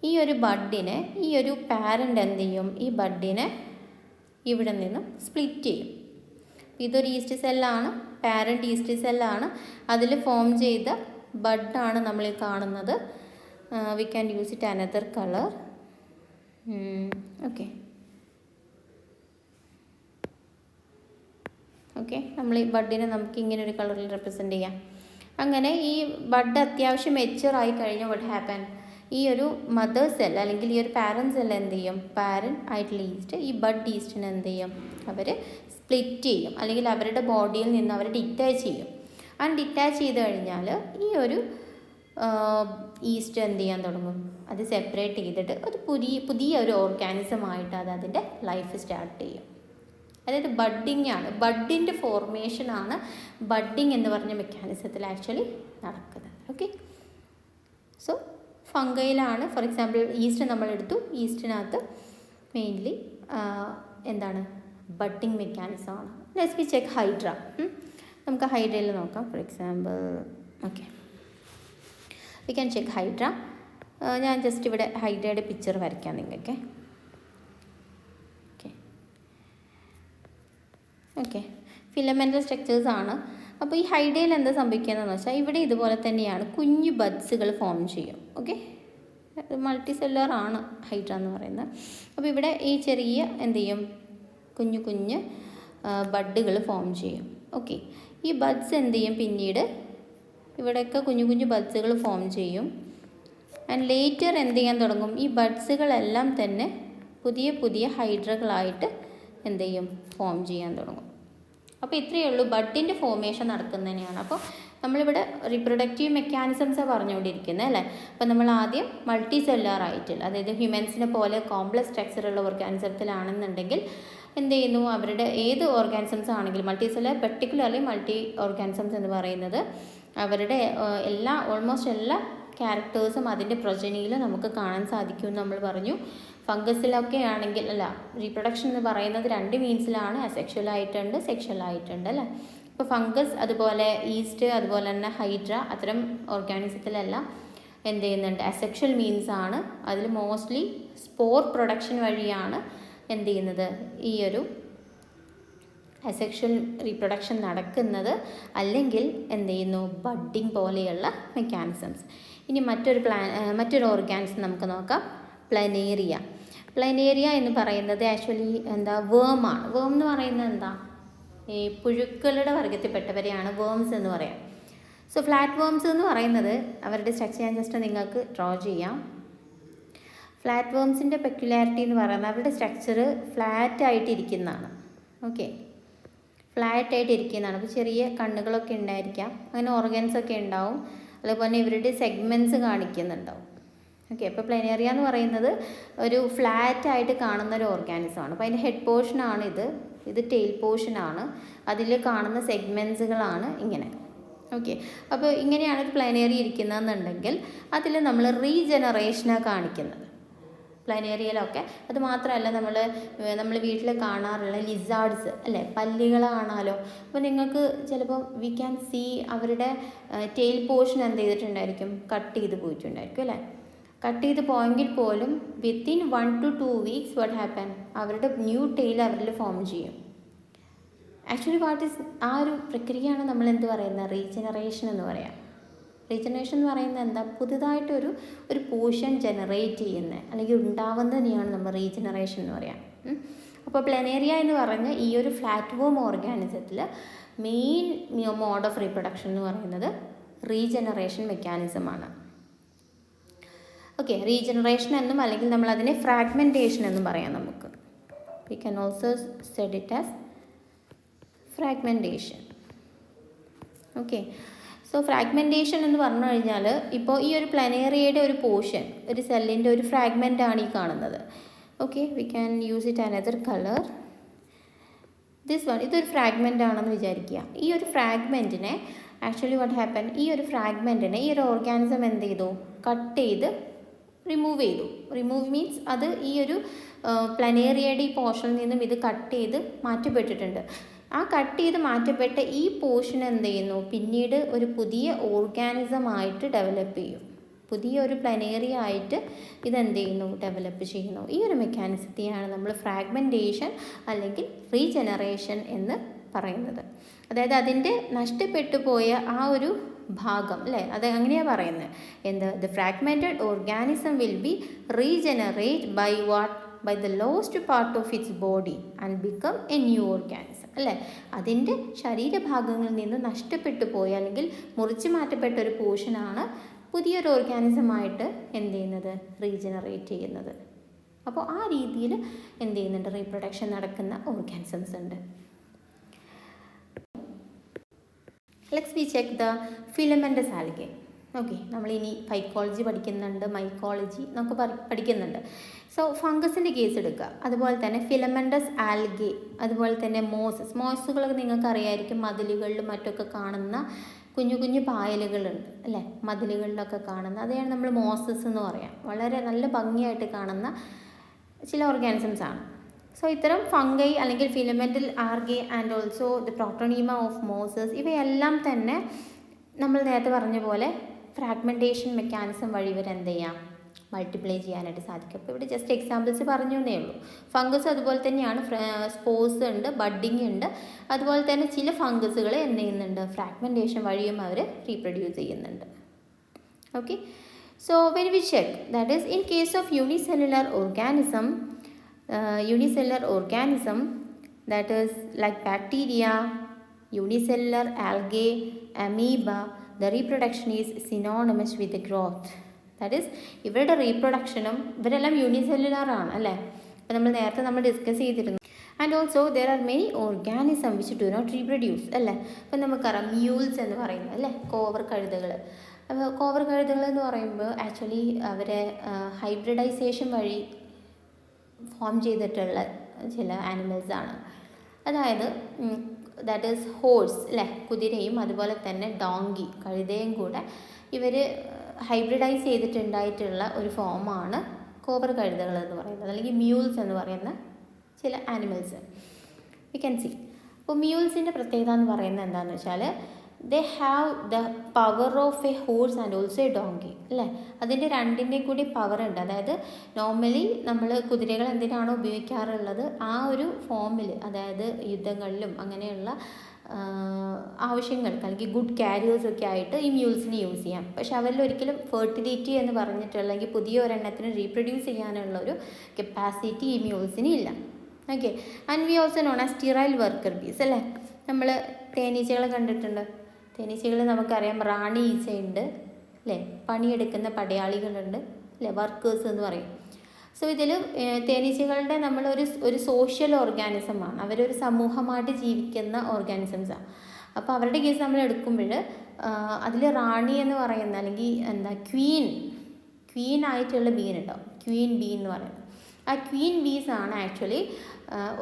ഈ ഒരു ബഡിനെ ഈ ഒരു പാരൻ്റ് എന്ത് ചെയ്യും, ഈ ബഡിനെ ഇവിടെ നിന്നും സ്പ്ലിറ്റ് ചെയ്യും. ഇതൊരു ഈസ്റ്റ് സെല്ലാണ്, പാരൻ്റ് ഈസ്റ്റ് സെല്ലാണ്. അതിൽ ഫോം ചെയ്ത ബഡാണ് നമ്മൾ കാണുന്നത്. We can use it another colour. Okay, നമ്മൾ ഈ ബഡിനെ നമുക്ക് ഇങ്ങനെ ഒരു കളറിൽ റെപ്രസെൻ്റ് ചെയ്യാം. അങ്ങനെ ഈ ബഡ് അത്യാവശ്യം മെച്യൂറായി കഴിഞ്ഞാൽ വാട്ട് ഹാപ്പൻ, ഈ ഒരു മദർ സെൽ അല്ലെങ്കിൽ ഈ ഒരു പാരൻ്റ് സെൽ എന്ത് ചെയ്യും, പാരൻ്റ് ആയിട്ടുള്ള ഈസ്റ്റ് ഈ ബഡ് ഈസ്റ്റിനെ എന്ത് ചെയ്യും, അവർ സ്പ്ലിറ്റ് ചെയ്യും, അല്ലെങ്കിൽ അവരുടെ ബോഡിയിൽ നിന്ന് അവർ ഡിറ്റാച്ച് ചെയ്യും. ഡിറ്റാച്ച് ചെയ്ത് കഴിഞ്ഞാൽ ഈ ഒരു ഈസ്റ്റ് എന്ത് ചെയ്യാൻ തുടങ്ങും, അത് സെപ്പറേറ്റ് ചെയ്തിട്ട് ഒരു പുതിയ ഒരു ഓർഗാനിസമായിട്ട് അതിൻ്റെ ലൈഫ് സ്റ്റാർട്ട് ചെയ്യും. അതായത് ബഡ്ഡിങ് ആണ്, ബഡിൻ്റെ ഫോർമേഷനാണ് ബഡ്ഡിങ് എന്ന് പറഞ്ഞ മെക്കാനിസത്തിൽ ആക്ച്വലി നടക്കുന്നത്. ഓക്കെ, സോ ഫംഗയിലാണ് ഫോർ എക്സാമ്പിൾ ഈസ്റ്റ് നമ്മളെടുത്തു. ഈസ്റ്റിനകത്ത് മെയിൻലി എന്താണ്, ബഡ്ഡിങ് മെക്കാനിസമാണ്. Let's we check hydra. നമുക്ക് ഹൈഡ്രയിൽ നോക്കാം. For example okay, we can check hydra. ഞാൻ ജസ്റ്റ് ഇവിടെ ഹൈഡ്രയുടെ പിക്ചർ വരയ്ക്കാം നിങ്ങൾക്ക്. ഓക്കെ, ഫിലമെൻ്റൽ സ്ട്രക്ചേഴ്സ് ആണ്. അപ്പോൾ ഈ ഹൈഡ്രയിൽ എന്താ സംഭവിക്കുന്നതെന്ന് വെച്ചാൽ ഇവിടെ ഇതുപോലെ തന്നെയാണ് കുഞ്ഞു ബഡ്സുകൾ ഫോം ചെയ്യും. ഓക്കെ, മൾട്ടി സെല്ലുലാർ ആണ് ഹൈഡ്ര എന്ന് പറയുന്നത്. അപ്പോൾ ഇവിടെ ഈ ചെറിയ എന്ത് ചെയ്യും, കുഞ്ഞു കുഞ്ഞ് ബഡ്ഡുകൾ ഫോം ചെയ്യും. ഓക്കെ, ഈ ബഡ്സ് എന്ത് ചെയ്യും, പിന്നീട് ഇവിടെയൊക്കെ കുഞ്ഞു കുഞ്ഞു ബഡ്സുകൾ ഫോം ചെയ്യും. ആൻഡ് ലേറ്റർ എന്ത് ചെയ്യാൻ തുടങ്ങും, ഈ ബഡ്സുകളെല്ലാം തന്നെ പുതിയ പുതിയ ഹൈഡ്രകളായിട്ട് എന്ത് ചെയ്യും, ഫോം ചെയ്യാൻ തുടങ്ങും. അപ്പോൾ ഇത്രയേ ഉള്ളൂ ബഡിൻ്റെ ഫോർമേഷൻ നടക്കുന്നതിനെയാണ്. അപ്പോൾ നമ്മളിവിടെ റീപ്രൊഡക്റ്റീവ് മെക്കാനിസംസാണ് പറഞ്ഞുകൊണ്ടിരിക്കുന്നത് അല്ലേ. അപ്പോൾ നമ്മൾ ആദ്യം മൾട്ടി സെല്ലുലാർ ആയിട്ടുള്ള, അതായത് ഹ്യൂമൻസിനെ പോലെ കോംപ്ലക്സ് സ്ട്രക്ചറുള്ള ഓർഗാനിസത്തിലാണെന്നുണ്ടെങ്കിൽ എന്ത് ചെയ്യുന്നു, അവരുടെ ഏത് ഓർഗാനിസംസ് ആണെങ്കിലും multi cellular, particularly multi organisms എന്ന് പറയുന്നത് അവരുടെ ഓൾമോസ്റ്റ് എല്ലാ ക്യാരക്ടേഴ്സും അതിൻ്റെ പ്രൊജനിയിൽ നമുക്ക് കാണാൻ സാധിക്കുമെന്ന് നമ്മൾ പറഞ്ഞു. ഫംഗസിലൊക്കെ ആണെങ്കിൽ അല്ല, റീപ്രൊഡക്ഷൻ എന്ന് പറയുന്നത് 2 മീൻസിലാണ്, അസെക്ഷൽ ആയിട്ടുണ്ട്, സെക്ഷൽ ആയിട്ടുണ്ട് അല്ലേ. ഇപ്പോൾ ഫംഗസ് അതുപോലെ ഈസ്റ്റ് അതുപോലെ തന്നെ ഹൈഡ്ര അത്തരം ഓർഗാനിസത്തിലെല്ലാം എന്ത് ചെയ്യുന്നുണ്ട്, അസെക്ഷൽ മീൻസ് ആണ്. അതിൽ മോസ്റ്റ്ലി സ്പോർ പ്രൊഡക്ഷൻ വഴിയാണ് എന്ത് ചെയ്യുന്നത്, ഈ ഒരു അസെക്ഷൽ റീപ്രൊഡക്ഷൻ നടക്കുന്നത്. അല്ലെങ്കിൽ എന്ത് ചെയ്യുന്നു, ബഡ്ഡിങ് പോലെയുള്ള മെക്കാനിസംസ്. ഇനി മറ്റൊരു ഓർഗാനിസം നമുക്ക് നോക്കാം, പ്ലനേറിയ. പ്ലനേറിയ എന്ന് പറയുന്നത് ആക്ച്വലി എന്താ, വേമാണ്. വേം എന്ന് പറയുന്നത് എന്താ, ഈ പുഴുക്കളുടെ വർഗത്തിൽപ്പെട്ടവരെയാണ് വേംസ് എന്ന് പറയാം. സോ ഫ്ലാറ്റ് വേംസ് എന്ന് പറയുന്നത് അവരുടെ സ്ട്രക്ചർ ഞാൻ ജസ്റ്റ് നിങ്ങൾക്ക് ഡ്രോ ചെയ്യാം. ഫ്ലാറ്റ് വേംസിൻ്റെ പെക്യുലാരിറ്റി എന്ന് പറയുന്നത് അവരുടെ സ്ട്രക്ചർ ഫ്ലാറ്റ് ആയിട്ടിരിക്കുന്നതാണ്. ഓക്കെ, ഫ്ലാറ്റ് ആയിട്ട് ഇരിക്കുന്നതാണ്. അപ്പോൾ ചെറിയ കണ്ണുകളൊക്കെ ഉണ്ടായിരിക്കാം, അങ്ങനെ ഓർഗൻസ് ഒക്കെ ഉണ്ടാവും. അതുപോലെ ഇവരുടെ സെഗ്മെൻറ്റ്സ് കാണിക്കുന്നുണ്ടാവും. ഓക്കെ, അപ്പോൾ പ്ലനേറിയ എന്ന് പറയുന്നത് ഒരു ഫ്ലാറ്റ് ആയിട്ട് കാണുന്ന ഒരു ഓർഗാനിസമാണ്. അപ്പോൾ അതിൻ്റെ ഹെഡ് പോർഷനാണ് ഇത് ടെയിൽ പോർഷനാണ്, അതിൽ കാണുന്ന സെഗ്മെൻറ്റ്സുകളാണ് ഇങ്ങനെ. ഓക്കെ, അപ്പോൾ ഇങ്ങനെയാണ് ഒരു പ്ലനേറിയ ഇരിക്കുന്നതെന്നുണ്ടെങ്കിൽ അതിൽ നമ്മൾ റീജനറേഷനാണ് കാണിക്കുന്നത് പ്ലനേറിയയിലൊക്കെ. അത് മാത്രമല്ല നമ്മൾ വീട്ടിൽ കാണാറുള്ള ലിസാർഡ്സ് അല്ലേ, പല്ലികളെ കാണാമല്ലോ. അപ്പോൾ നിങ്ങൾക്ക് ചിലപ്പോൾ വി ക്യാൻ സീ അവരുടെ ടെയിൽ പോർഷൻ എന്ത് ചെയ്തിട്ടുണ്ടായിരിക്കും, കട്ട് ചെയ്ത് പോയിട്ടുണ്ടായിരിക്കും അല്ലേ. കട്ട് ചെയ്ത് പോയെങ്കിൽ പോലും within 1 to 2 weeks what happen, അവരുടെ ന്യൂ ടെയിൽ അവരിൽ ഫോം ചെയ്യും. ആക്ച്വലി ആ ഒരു പ്രക്രിയയാണ് നമ്മൾ എന്ത് പറയുന്നത്, റീജനറേഷൻ എന്ന് പറയാം. റീജനറേഷൻ എന്ന് പറയുന്നത് എന്താ, പുതുതായിട്ടൊരു പോർഷൻ ജനറേറ്റ് ചെയ്യുന്നത് അല്ലെങ്കിൽ ഉണ്ടാവുന്നതിനെയാണ് നമ്മൾ റീജനറേഷൻ എന്ന് പറയാം. അപ്പോൾ പ്ലനേറിയ എന്ന് പറഞ്ഞ ഈ ഒരു ഫ്ലാറ്റ് വേം ഓർഗാനിസത്തിൽ മെയിൻ മോഡ് ഓഫ് റീപ്രൊഡക്ഷൻ എന്ന് പറയുന്നത് റീജനറേഷൻ മെക്കാനിസമാണ്. ഓക്കെ, റീജനറേഷൻ എന്നും അല്ലെങ്കിൽ നമ്മൾ അതിനെ ഫ്രാഗ്മെൻറ്റേഷൻ എന്നും പറയാം. നമുക്ക് V can also said it as fragmentation. Okay, so fragmentation എന്ന് പറഞ്ഞു കഴിഞ്ഞാൽ ഇപ്പോൾ ഈ ഒരു പ്ലനേറിയയുടെ ഒരു പോർഷൻ, ഒരു സെല്ലിൻ്റെ ഒരു ഫ്രാഗ്മെൻ്റ് ആണ് ഈ കാണുന്നത്. Okay, we can use it another colour. This one, ഇതൊരു ഫ്രാഗ്മെൻ്റ് ആണെന്ന് വിചാരിക്കുക. ഈ ഒരു ഫ്രാഗ്മെൻറ്റിനെ ആക്ച്വലി വാട്ട് ഹാപ്പൻ, ഈ ഒരു ഫ്രാഗ്മെൻറ്റിനെ ഈ ഒരു ഓർഗാനിസം എന്ത് ചെയ്തു, കട്ട് ചെയ്ത് റിമൂവ് ചെയ്തു. റിമൂവ് മീൻസ് അത് ഈ ഒരു പ്ലനേറിയയുടെ ഈ പോർഷനിൽ നിന്നും ഇത് കട്ട് ചെയ്ത് മാറ്റപ്പെട്ടിട്ടുണ്ട്. ആ കട്ട് ചെയ്ത് മാറ്റപ്പെട്ട ഈ പോർഷൻ എന്ത് ചെയ്യുന്നു, പിന്നീട് ഒരു പുതിയ ഓർഗാനിസമായിട്ട് ഡെവലപ്പ് ചെയ്യും. പുതിയൊരു പ്ലനേറിയ ആയിട്ട് ഇതെന്ത് ചെയ്യുന്നു, ഡെവലപ്പ് ചെയ്യുന്നു. ഈ ഒരു മെക്കാനിസത്തെയാണ് നമ്മൾ ഫ്രാഗ്മെൻറ്റേഷൻ അല്ലെങ്കിൽ റീജനറേഷൻ എന്ന് പറയുന്നത്. അതായത് അതിൻ്റെ നഷ്ടപ്പെട്ടു പോയ ആ ഒരു ഭാഗം അല്ലേ, അത് അങ്ങനെയാണ് പറയുന്നത്. The fragmented organism will be regenerate by what, by the lost part of its body and become a new organism അല്ലേ. അതിൻ്റെ ശരീരഭാഗങ്ങളിൽ നിന്ന് നഷ്ടപ്പെട്ടു പോയ അല്ലെങ്കിൽ മുറിച്ച് മാറ്റപ്പെട്ട ഒരു പോർഷനാണ് പുതിയൊരു ഓർഗാനിസമായിട്ട് എന്ത് ചെയ്യുന്നത്, റീജനറേറ്റ് ചെയ്യുന്നത്. അപ്പോൾ ആ രീതിയിൽ എന്ത് ചെയ്യുന്നുണ്ട്, റീപ്രൊഡക്ഷൻ നടക്കുന്ന ഓർഗാനിസംസ് ഉണ്ട്. Let's we check the filamentous algae. Okay, നമ്മളിനി ഫൈക്കോളജി പഠിക്കുന്നുണ്ട്, മൈക്കോളജി നമുക്ക് പഠിക്കുന്നുണ്ട്. സോ ഫംഗസിൻ്റെ കേസ് എടുക്കുക, അതുപോലെ തന്നെ ഫിലമെൻ്റസ് ആൽഗെ, അതുപോലെ തന്നെ മോസുകളൊക്കെ നിങ്ങൾക്ക് അറിയായിരിക്കും. മതിലുകളിലും മറ്റൊക്കെ കാണുന്ന കുഞ്ഞു കുഞ്ഞു പായലുകളുണ്ട് അല്ലേ, മതിലുകളിലൊക്കെ കാണുന്ന, അതാണ് നമ്മൾ മോസസ് എന്ന് പറയാം. വളരെ നല്ല ഭംഗിയായിട്ട് കാണുന്ന ചില ഓർഗാനിസംസ് ആണ്. സോ ഇത്തരം ഫംഗൈ അല്ലെങ്കിൽ filamental algae and also the protonema of mosses ഇവയെല്ലാം തന്നെ നമ്മൾ നേരത്തെ പറഞ്ഞ പോലെ ഫ്രാഗ്മെൻറ്റേഷൻ മെക്കാനിസം വഴി ഇവർ എന്ത് ചെയ്യാം, മൾട്ടിപ്ലൈ ചെയ്യാനായിട്ട് സാധിക്കും. അപ്പോൾ ഇവിടെ ജസ്റ്റ് എക്സാമ്പിൾസ് പറഞ്ഞു എന്നേ ഉള്ളൂ. ഫംഗസ് അതുപോലെ തന്നെയാണ്, സ്പോർസ് ഉണ്ട്, ബഡ്ഡിങ് ഉണ്ട്, അതുപോലെ തന്നെ ചില ഫംഗസുകൾ എന്ത് ചെയ്യുന്നുണ്ട്, ഫ്രാഗ്മെൻറ്റേഷൻ വഴിയും അവർ റീപ്രൊഡ്യൂസ് ചെയ്യുന്നുണ്ട്. Okay, so when we check that is in case of unicellular organism that is like bacteria, unicellular algae, amoeba, the reproduction is synonymous with the growth. That is ഇവരുടെ റീപ്രൊഡക്ഷനും ഇവരെല്ലാം യൂണിസെല്ലുലാർ ആണ് അല്ലേ, അപ്പോൾ നമ്മൾ നേരത്തെ discuss ചെയ്തിരുന്നു. And also there are many organism which do not reproduce അല്ലേ. അപ്പോൾ നമുക്കറിയാം മ്യൂൾസ് എന്ന് പറയുന്നത് അല്ലേ, കോവർ കഴുതകൾ. അപ്പോൾ കോവർ കഴുതകൾ എന്ന് പറയുമ്പോൾ ആക്ച്വലി അവരെ ഹൈബ്രിഡൈസേഷൻ വഴി ഫോം ചെയ്തിട്ടുള്ള ചില ആനിമൽസാണ്. അതായത് ദാറ്റ് ഈസ് ഹോഴ്സ് അല്ലേ, കുതിരയും അതുപോലെ തന്നെ ഡോങ്കി കഴുതയും കൂടെ ഇവർ ഹൈബ്രിഡൈസ് ചെയ്തിട്ടുണ്ടായിട്ടുള്ള ഒരു ഫോമാണ് കോവർ കഴുതകൾ എന്ന് പറയുന്നത്, അല്ലെങ്കിൽ മ്യൂൾസ് എന്ന് പറയുന്ന ചില ആനിമൽസ് വി ക്യാൻ സി. അപ്പോൾ മ്യൂൾസിൻ്റെ പ്രത്യേകത എന്ന് പറയുന്നത് എന്താണെന്ന് വെച്ചാൽ they have the power of A horse and also A donkey അല്ലേ. അതിൻ്റെ രണ്ടിൻ്റെയും കൂടി പവർ ഉണ്ട്. അതായത് നോർമലി നമ്മൾ കുതിരകൾ എന്തിനാണോ ഉപയോഗിക്കാറുള്ളത് ആ ഒരു ഫോമിൽ, അതായത് യുദ്ധങ്ങളിലും അങ്ങനെയുള്ള ആവശ്യങ്ങൾക്ക് അല്ലെങ്കിൽ ഗുഡ് ക്യാരിയേഴ്സൊക്കെ ആയിട്ട് ഈ മ്യൂൾസിനെ യൂസ് ചെയ്യാം. പക്ഷെ അവരിൽ ഒരിക്കലും ഫെർട്ടിലിറ്റി എന്ന് പറഞ്ഞിട്ടുള്ള അല്ലെങ്കിൽ പുതിയ ഒരെണ്ണത്തിന് റീപ്രൊഡ്യൂസ് ചെയ്യാനുള്ളൊരു കപ്പാസിറ്റി ഈ മ്യൂൾസിന് ഇല്ല. Okay, and we also known as stearyl worker ബീസ് അല്ലേ. നമ്മൾ തേനീച്ചകളെ കണ്ടിട്ടുണ്ട്. തേനീച്ചകൾ നമുക്കറിയാം, റാണി ഈച്ചയുണ്ട് അല്ലേ, പണിയെടുക്കുന്ന പടയാളികളുണ്ട് അല്ലേ, വർക്കേഴ്സ് എന്ന് പറയും. സോ ഇതിൽ തേനീച്ചകളുടെ ഒരു സോഷ്യൽ ഓർഗാനിസമാണ്, അവരൊരു സമൂഹമായിട്ട് ജീവിക്കുന്ന ഓർഗാനിസംസാണ്. അപ്പോൾ അവരുടെ കേസ് നമ്മൾ എടുക്കുമ്പോൾ അതിൽ റാണി എന്ന് പറയുന്ന അല്ലെങ്കിൽ ക്വീൻ ആയിട്ടുള്ള ബീൻ ഉണ്ടാവും, ക്വീൻ ബീ എന്ന് പറയുന്നത്. ആ ക്വീൻ ബീസ് ആണ് ആക്ച്വലി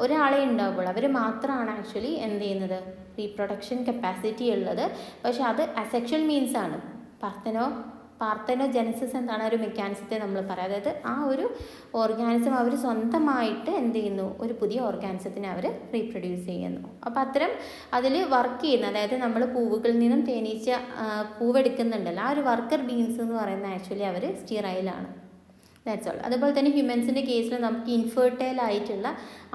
ഒരാളെ ഉണ്ടാവുള്ളൂ, അവർ മാത്രമാണ് ആക്ച്വലി എന്ത് ചെയ്യുന്നത്, റീപ്രൊഡക്ഷൻ കപ്പാസിറ്റി ഉള്ളത്. പക്ഷെ അത് അസെക്ഷൽ മീൻസ് ആണ്. പാർത്തനോജെനസിസ് എന്താണ് ഒരു മെക്കാനിസത്തെ നമ്മൾ പറയാം. അതായത് ആ ഒരു ഓർഗാനിസം അവർ സ്വന്തമായിട്ട് എന്ത് ചെയ്യുന്നു, ഒരു പുതിയ ഓർഗാനിസത്തിനെ അവർ റീപ്രൊഡ്യൂസ് ചെയ്യുന്നു. അപ്പോൾ അത്തരം അതിൽ വർക്ക് ചെയ്യുന്ന, അതായത് നമ്മൾ പൂവുകളിൽ നിന്നും തേനീച്ച പൂവെടുക്കുന്നുണ്ടല്ലോ, ആ ഒരു വർക്കർ ബീൻസ് എന്ന് പറയുന്ന ആക്ച്വലി അവർ സ്റ്റീറൈലാണ്. That's all. അതുപോലെ തന്നെ ഹ്യൂമൻസിൻ്റെ കേസിൽ നമുക്ക് ഇൻഫെർട്ടൈൽ ആയിട്ടുള്ള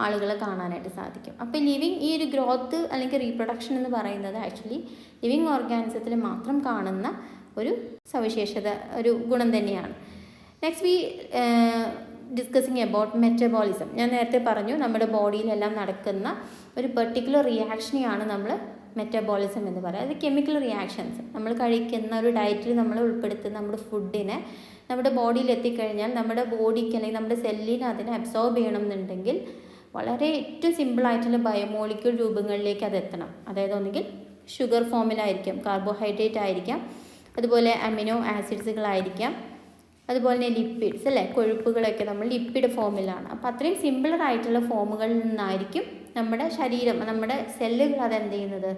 ആളുകളെ കാണാനായിട്ട് സാധിക്കും. അപ്പോൾ ഈ ഒരു ഗ്രോത്ത് അല്ലെങ്കിൽ റീപ്രൊഡക്ഷൻ എന്ന് പറയുന്നത് ആക്ച്വലി ലിവിങ് ഓർഗാനിസത്തിൽ മാത്രം കാണുന്ന ഒരു സവിശേഷത, ഒരു ഗുണം തന്നെയാണ്. Next we discussing about metabolism. ഞാൻ നേരത്തെ പറഞ്ഞു, നമ്മുടെ ബോഡിയിലെല്ലാം നടക്കുന്ന ഒരു പെർട്ടിക്കുലർ റിയാക്ഷനെയാണ് നമ്മൾ മെറ്റബോളിസം എന്ന് പറയുന്നത്. അത് കെമിക്കൽ റിയാക്ഷൻസ്, നമ്മൾ കഴിക്കുന്ന ഒരു ഡയറ്റിൽ നമ്മൾ ഉൾപ്പെടുത്തുന്ന നമ്മുടെ ഫുഡിനെ നമ്മുടെ ബോഡിയിൽ എത്തിക്കഴിഞ്ഞാൽ നമ്മുടെ ബോഡിക്ക് അല്ലെങ്കിൽ നമ്മുടെ സെല്ലിന് അതിനെ അബ്സോർബ് ചെയ്യണം എന്നുണ്ടെങ്കിൽ വളരെ ഏറ്റവും സിമ്പിളായിട്ടുള്ള ബയോമോളിക്യൂൾ രൂപങ്ങളിലേക്ക് അത് എത്തണം. അതായത് ഒന്നുകിൽ ഷുഗർ ഫോമിലായിരിക്കാം, കാർബോഹൈഡ്രേറ്റ് ആയിരിക്കാം, അതുപോലെ അമിനോ ആസിഡ്സുകളായിരിക്കാം, അതുപോലെ തന്നെ ലിപ്പിഡ്സ് അല്ലേ, കൊഴുപ്പുകളൊക്കെ നമ്മൾ ലിപ്പിഡ് ഫോമിലാണ്. അപ്പോൾ അത്രയും സിമ്പിളറായിട്ടുള്ള ഫോമുകളിൽ നിന്നായിരിക്കും നമ്മുടെ ശരീരം, നമ്മുടെ സെല്ലുകൾ അതെന്ത് ചെയ്യുന്നത്,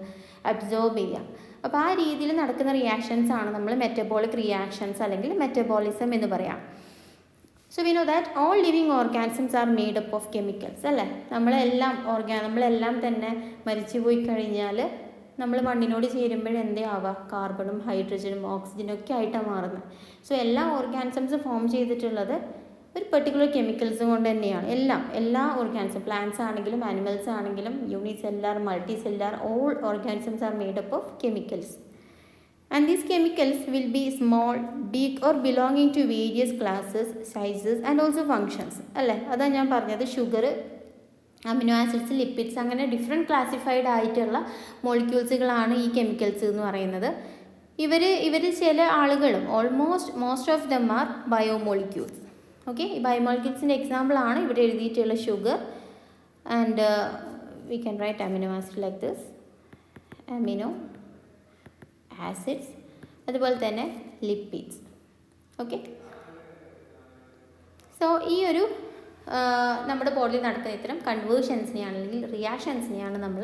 അബ്സോർബ് ചെയ്യുക. അപ്പോൾ ആ രീതിയിൽ നടക്കുന്ന റിയാക്ഷൻസ് ആണ് നമ്മൾ മെറ്റബോളിക് റിയാക്ഷൻസ് അല്ലെങ്കിൽ മെറ്റബോളിസം എന്ന് പറയാം. So we know that all living organisms are made up of chemicals അല്ലേ. നമ്മളെല്ലാം തന്നെ മരിച്ചു പോയി കഴിഞ്ഞാൽ നമ്മൾ മണ്ണിനോട് ചേരുമ്പോൾ എന്തേ ആവുക, കാർബണും ഹൈഡ്രജനും ഓക്സിജനും ഒക്കെ ആയിട്ടാണ് മാറുന്നത്. സോ എല്ലാ ഓർഗാനിസംസ് ഫോം ചെയ്തിട്ടുള്ളത് ഒരു പെർട്ടിക്കുലർ കെമിക്കൽസ് കൊണ്ട് തന്നെയാണ്. എല്ലാ ഓർഗാനിസം, പ്ലാന്റ്സ് ആണെങ്കിലും ആനിമൽസ് ആണെങ്കിലും unicellular, multi cellular, all organisms are made up of chemicals. And these chemicals will be small, big or belonging to various classes, sizes and also functions അല്ലേ. അതാണ് ഞാൻ പറഞ്ഞത്, sugar, amino acids, lipids, അങ്ങനെ different classified ആയിട്ടുള്ള മോളിക്യൂൾസുകളാണ് ഈ chemicals എന്ന് പറയുന്നത്. ഇവർ ചില ആളുകളും most of them are biomolecules. Okay, ഈ ബയോമോളിക്യൂൾസിൻ്റെ എക്സാമ്പിളാണ് ഇവിടെ എഴുതിയിട്ടുള്ള sugar. And we can right amino acid like this, amino acids, അതുപോലെ തന്നെ ലിപ്പിഡ്സ്. ഓക്കെ, സോ ഈ ഒരു നമ്മുടെ ബോഡിയിൽ നടക്കുന്ന ഇത്തരം കൺവേർഷൻസിനെയാണ് അല്ലെങ്കിൽ റിയാക്ഷൻസിനെയാണ് നമ്മൾ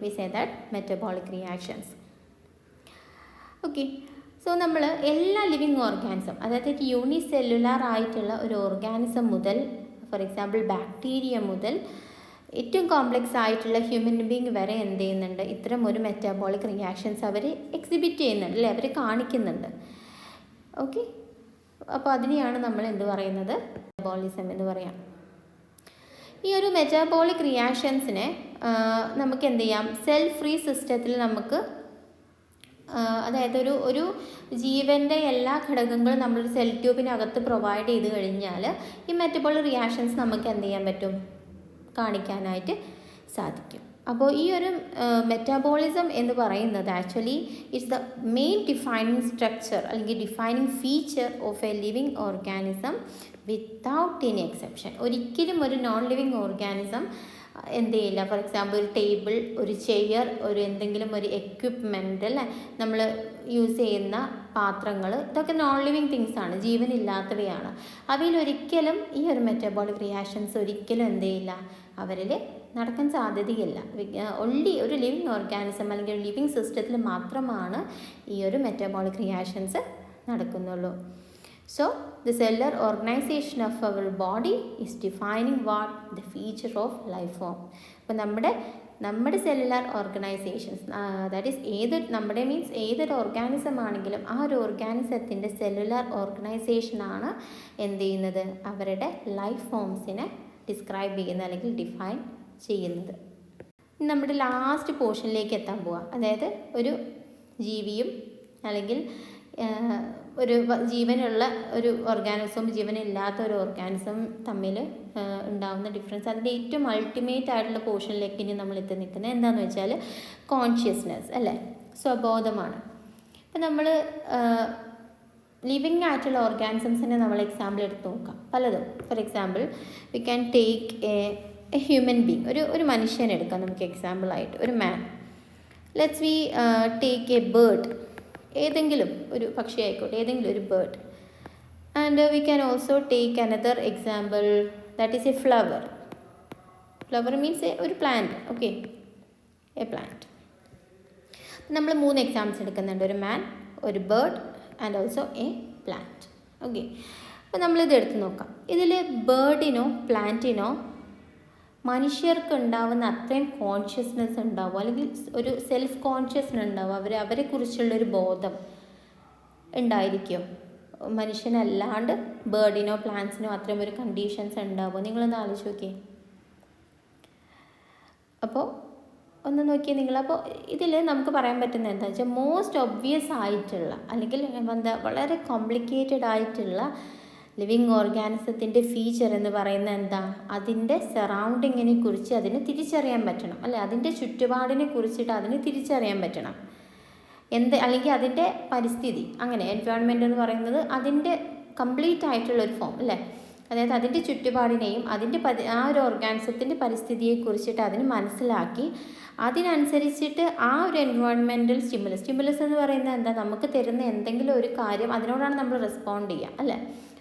we say that metabolic reactions. Okay, so നമ്മൾ എല്ലാ ലിവിങ് ഓർഗാനിസം, അതായത് യൂണിസെല്ലുലാർ ആയിട്ടുള്ള ഒരു ഓർഗാനിസം മുതൽ ഫോർ എക്സാമ്പിൾ ബാക്ടീരിയ മുതൽ ഏറ്റവും കോംപ്ലക്സ് ആയിട്ടുള്ള ഹ്യൂമൻ ബീങ് വരെ എന്ത് ചെയ്യുന്നുണ്ട്, ഇത്തരം ഒരു മെറ്റാബോളിക് റിയാക്ഷൻസ് അവർ എക്സിബിറ്റ് ചെയ്യുന്നുണ്ട്, അല്ലേ, അവർ കാണിക്കുന്നുണ്ട്. ഓക്കെ, അപ്പോൾ അതിനെയാണ് നമ്മൾ എന്ത് പറയുന്നത്, മെറ്റാബോളിസം എന്ന് പറയാം. ഈ ഒരു മെറ്റാബോളിക് റിയാക്ഷൻസിനെ നമുക്ക് എന്ത് ചെയ്യാം, സെൽ ഫ്രീ സിസ്റ്റത്തിൽ നമുക്ക് അതായത് ഒരു ജീവൻ്റെ എല്ലാ ഘടകങ്ങളും നമ്മളൊരു സെൽ ട്യൂബിനകത്ത് പ്രൊവൈഡ് ചെയ്ത് കഴിഞ്ഞാൽ ഈ മെറ്റബോളിക് റിയാക്ഷൻസ് നമുക്ക് എന്ത് ചെയ്യാൻ പറ്റും, കാണിക്കാനായിട്ട് സാധിക്കും. അപ്പോൾ ഈ ഒരു മെറ്റാബോളിസം എന്ന് പറയുന്നത് actually it's the main defining structure അല്ലെങ്കിൽ defining feature of a living organism without any exception. ഒരിക്കലും ഒരു നോൺ ലിവിങ് ഓർഗാനിസം എന്ത് ചെയ്യില്ല, ഫോർ എക്സാമ്പിൾ ഒരു ടേബിൾ, ഒരു ചെയർ, ഒരു എന്തെങ്കിലും ഒരു എക്വിപ്മെൻ്റ്, അല്ലേ, നമ്മൾ യൂസ് ചെയ്യുന്ന പാത്രങ്ങൾ, ഇതൊക്കെ നോൺ ലിവിങ് തിങ്സ് ആണ്, ജീവനില്ലാത്തവയാണ്. അവയിൽ ഒരിക്കലും ഈ ഒരു മെറ്റബോളിക് റിയാക്ഷൻസ് ഒരിക്കലും എന്ത് ചെയ്യില്ല, അവരിൽ നടക്കാൻ സാധ്യതയില്ല. ഒൺലി ഒരു ലിവിങ് ഓർഗാനിസം അല്ലെങ്കിൽ ലിവിങ് സിസ്റ്റത്തിൽ മാത്രമാണ് ഈ ഒരു മെറ്റബോളിക് റിയാക്ഷൻസ് നടക്കുന്നുള്ളൂ. So, the cellular organization of our body is defining what the feature of life form. അപ്പോൾ നമ്മുടെ സെല്ലുലാർ ഓർഗനൈസേഷൻസ്, ദാറ്റ് ഈസ് നമ്മുടെ മീൻസ് ഏതൊരു ഓർഗാനിസം ആണെങ്കിലും ആ ഒരു ഓർഗാനിസത്തിൻ്റെ സെല്ലുലാർ ഓർഗനൈസേഷനാണ് എന്ത് ചെയ്യുന്നത്, അവരുടെ ലൈഫ് ഫോംസിനെ ഡിസ്ക്രൈബ് ചെയ്യുന്നത് അല്ലെങ്കിൽ ഡിഫൈൻ ചെയ്യുന്നത്. നമ്മുടെ ലാസ്റ്റ് പോർഷനിലേക്ക് എത്താൻ പോവാം. അതായത് ഒരു ജീവിയും അല്ലെങ്കിൽ ഒരു ജീവനുള്ള ഒരു ഓർഗാനിസവും ജീവനില്ലാത്ത ഒരു ഓർഗാനിസവും തമ്മിൽ ഉണ്ടാകുന്ന ഡിഫറൻസ്, അതിൻ്റെ ഏറ്റവും അൾട്ടിമേറ്റ് ആയിട്ടുള്ള പോർഷനിലേക്ക് ഇനി നമ്മൾ എത്തി നിൽക്കുന്നത് എന്താണെന്ന് വെച്ചാൽ കോൺഷ്യസ്നെസ്, അല്ലേ, സ്വബോധമാണ്. ഇപ്പം നമ്മൾ ലിവിങ് ആയിട്ടുള്ള ഓർഗാനിസംസിനെ നമ്മൾ എക്സാമ്പിൾ എടുത്ത് നോക്കാം, പലതും. For example we can take a human being, ഒരു മനുഷ്യനെ എടുക്കാം നമുക്ക് എക്സാമ്പിളായിട്ട്, ഒരു man. Let's we take a bird, ഏതെങ്കിലും ഒരു പക്ഷി ആയിക്കോട്ടെ, ഏതെങ്കിലും ഒരു bird. And we can also take another example, that is a flower. Flower means ഒരു പ്ലാന്റ്, ഓക്കെ, എ പ്ലാന്റ്. നമ്മൾ 3 എക്സാമ്പിൾസ് എടുക്കുന്നുണ്ട്, ഒരു മാൻ, ഒരു bird and also a plant. Okay, അപ്പോൾ നമ്മളിത് എടുത്ത് നോക്കാം. ഇതിൽ ബേർഡിനോ പ്ലാന്റിനോ മനുഷ്യർക്ക് ഉണ്ടാവുന്ന അത്രയും കോൺഷ്യസ്നെസ് ഉണ്ടാവും, അല്ലെങ്കിൽ ഒരു സെൽഫ് കോൺഷ്യസ്നെസ് ഉണ്ടാവും, അവരെക്കുറിച്ചുള്ളൊരു ബോധം ഉണ്ടായിരിക്കും. മനുഷ്യനല്ലാണ്ട് ബേർഡിനോ പ്ലാന്റ്സിനോ അത്രയും ഒരു കണ്ടീഷൻസ് ഉണ്ടാവുമോ, നിങ്ങളൊന്ന് ആലോചിച്ച് നോക്കിയേ. അപ്പോൾ ഒന്ന് നോക്കിയേ നിങ്ങൾ. അപ്പോൾ ഇതിൽ നമുക്ക് പറയാൻ പറ്റുന്നത് എന്താ വെച്ചാൽ മോസ്റ്റ് ഒബ്വിയസ് ആയിട്ടുള്ള അല്ലെങ്കിൽ വളരെ കോംപ്ലിക്കേറ്റഡ് ആയിട്ടുള്ള ലിവിങ് ഓർഗാനിസത്തിൻ്റെ ഫീച്ചർ എന്ന് പറയുന്നത് എന്താ, അതിൻ്റെ സറൗണ്ടിങ്ങിനെ കുറിച്ച് അതിന് തിരിച്ചറിയാൻ പറ്റണം, അല്ലെ, അതിൻ്റെ ചുറ്റുപാടിനെ കുറിച്ചിട്ട് അതിന് തിരിച്ചറിയാൻ പറ്റണം. അല്ലെങ്കിൽ അതിൻ്റെ പരിസ്ഥിതി, അങ്ങനെ എൻവയോൺമെൻറ്റ് എന്ന് പറയുന്നത് അതിൻ്റെ കംപ്ലീറ്റ് ആയിട്ടുള്ളൊരു ഫോം, അല്ലേ, അതായത് അതിൻ്റെ ചുറ്റുപാടിനെയും അതിൻ്റെ ആ ഒരു ഓർഗാനിസത്തിൻ്റെ പരിസ്ഥിതിയെ കുറിച്ചിട്ട് അതിന് മനസ്സിലാക്കി അതിനനുസരിച്ചിട്ട് ആ ഒരു എൻവയോൺമെൻറ്റൽ സ്റ്റിമുലസ് എന്ന് പറയുന്നത് എന്താ, നമുക്ക് തരുന്ന എന്തെങ്കിലും ഒരു കാര്യം അതിനോടാണ് നമ്മൾ റെസ്പോണ്ട് ചെയ്യുക, അല്ലേ.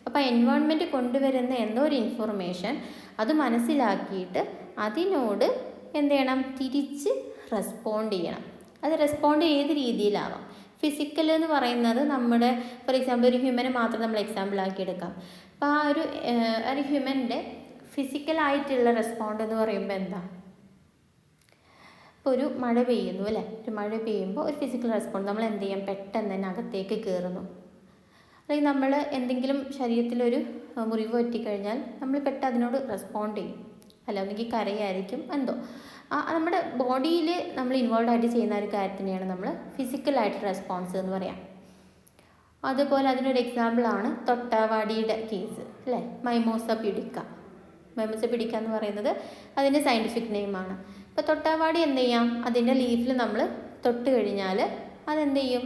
അപ്പോൾ എൻവയോൺമെൻറ്റ് കൊണ്ടുവരുന്ന എന്തോ ഒരു ഇൻഫർമേഷൻ അത് മനസ്സിലാക്കിയിട്ട് അതിനോട് എന്ത് ചെയ്യണം, തിരിച്ച് റെസ്പോണ്ട് ചെയ്യണം. അത് റെസ്പോണ്ട് ഏത് രീതിയിലാവാം. ഫിസിക്കൽ എന്ന് പറയുന്നത് നമ്മുടെ ഫോർ എക്സാമ്പിൾ ഒരു ഹ്യൂമനെ മാത്രം നമ്മൾ എക്സാമ്പിളാക്കി എടുക്കാം. അപ്പോൾ ആ ഒരു ഹ്യൂമൻ്റെ ഫിസിക്കലായിട്ടുള്ള റെസ്പോണ്ട് എന്ന് പറയുമ്പോൾ എന്താ, ഇപ്പോൾ ഒരു മഴ പെയ്യുന്നു, അല്ലേ, ഒരു മഴ പെയ്യുമ്പോൾ ഒരു ഫിസിക്കൽ റെസ്പോണ്ട് നമ്മൾ എന്ത് ചെയ്യാം, പെട്ടെന്ന് തന്നെ അകത്തേക്ക് കയറുന്നു. അല്ലെങ്കിൽ നമ്മൾ എന്തെങ്കിലും ശരീരത്തിലൊരു മുറിവ് പറ്റിക്കഴിഞ്ഞാൽ നമ്മൾ പെട്ടെന്ന് അതിനോട് റെസ്പോണ്ട് ചെയ്യും, അല്ല, ഒന്നെങ്കിൽ കരയായിരിക്കും, എന്തോ നമ്മുടെ ബോഡിയിൽ നമ്മൾ ഇൻവോൾവ് ആയിട്ട് ചെയ്യുന്ന ഒരു കാര്യത്തിനെയാണ് നമ്മൾ ഫിസിക്കലായിട്ട് റെസ്പോൺസ് എന്ന് പറയാം. അതുപോലെ അതിനൊരു എക്സാമ്പിളാണ് തൊട്ടാവാടിയുടെ കേസ്, അല്ലേ, മൈമോസ പിടിക്ക എന്ന് പറയുന്നത് അതിൻ്റെ സയൻറ്റിഫിക് നെയിമാണ്. ഇപ്പോൾ തൊട്ടാവാടി എന്ത് ചെയ്യാം, അതിൻ്റെ ലീഫിൽ നമ്മൾ തൊട്ട് കഴിഞ്ഞാൽ അതെന്ത് ചെയ്യും,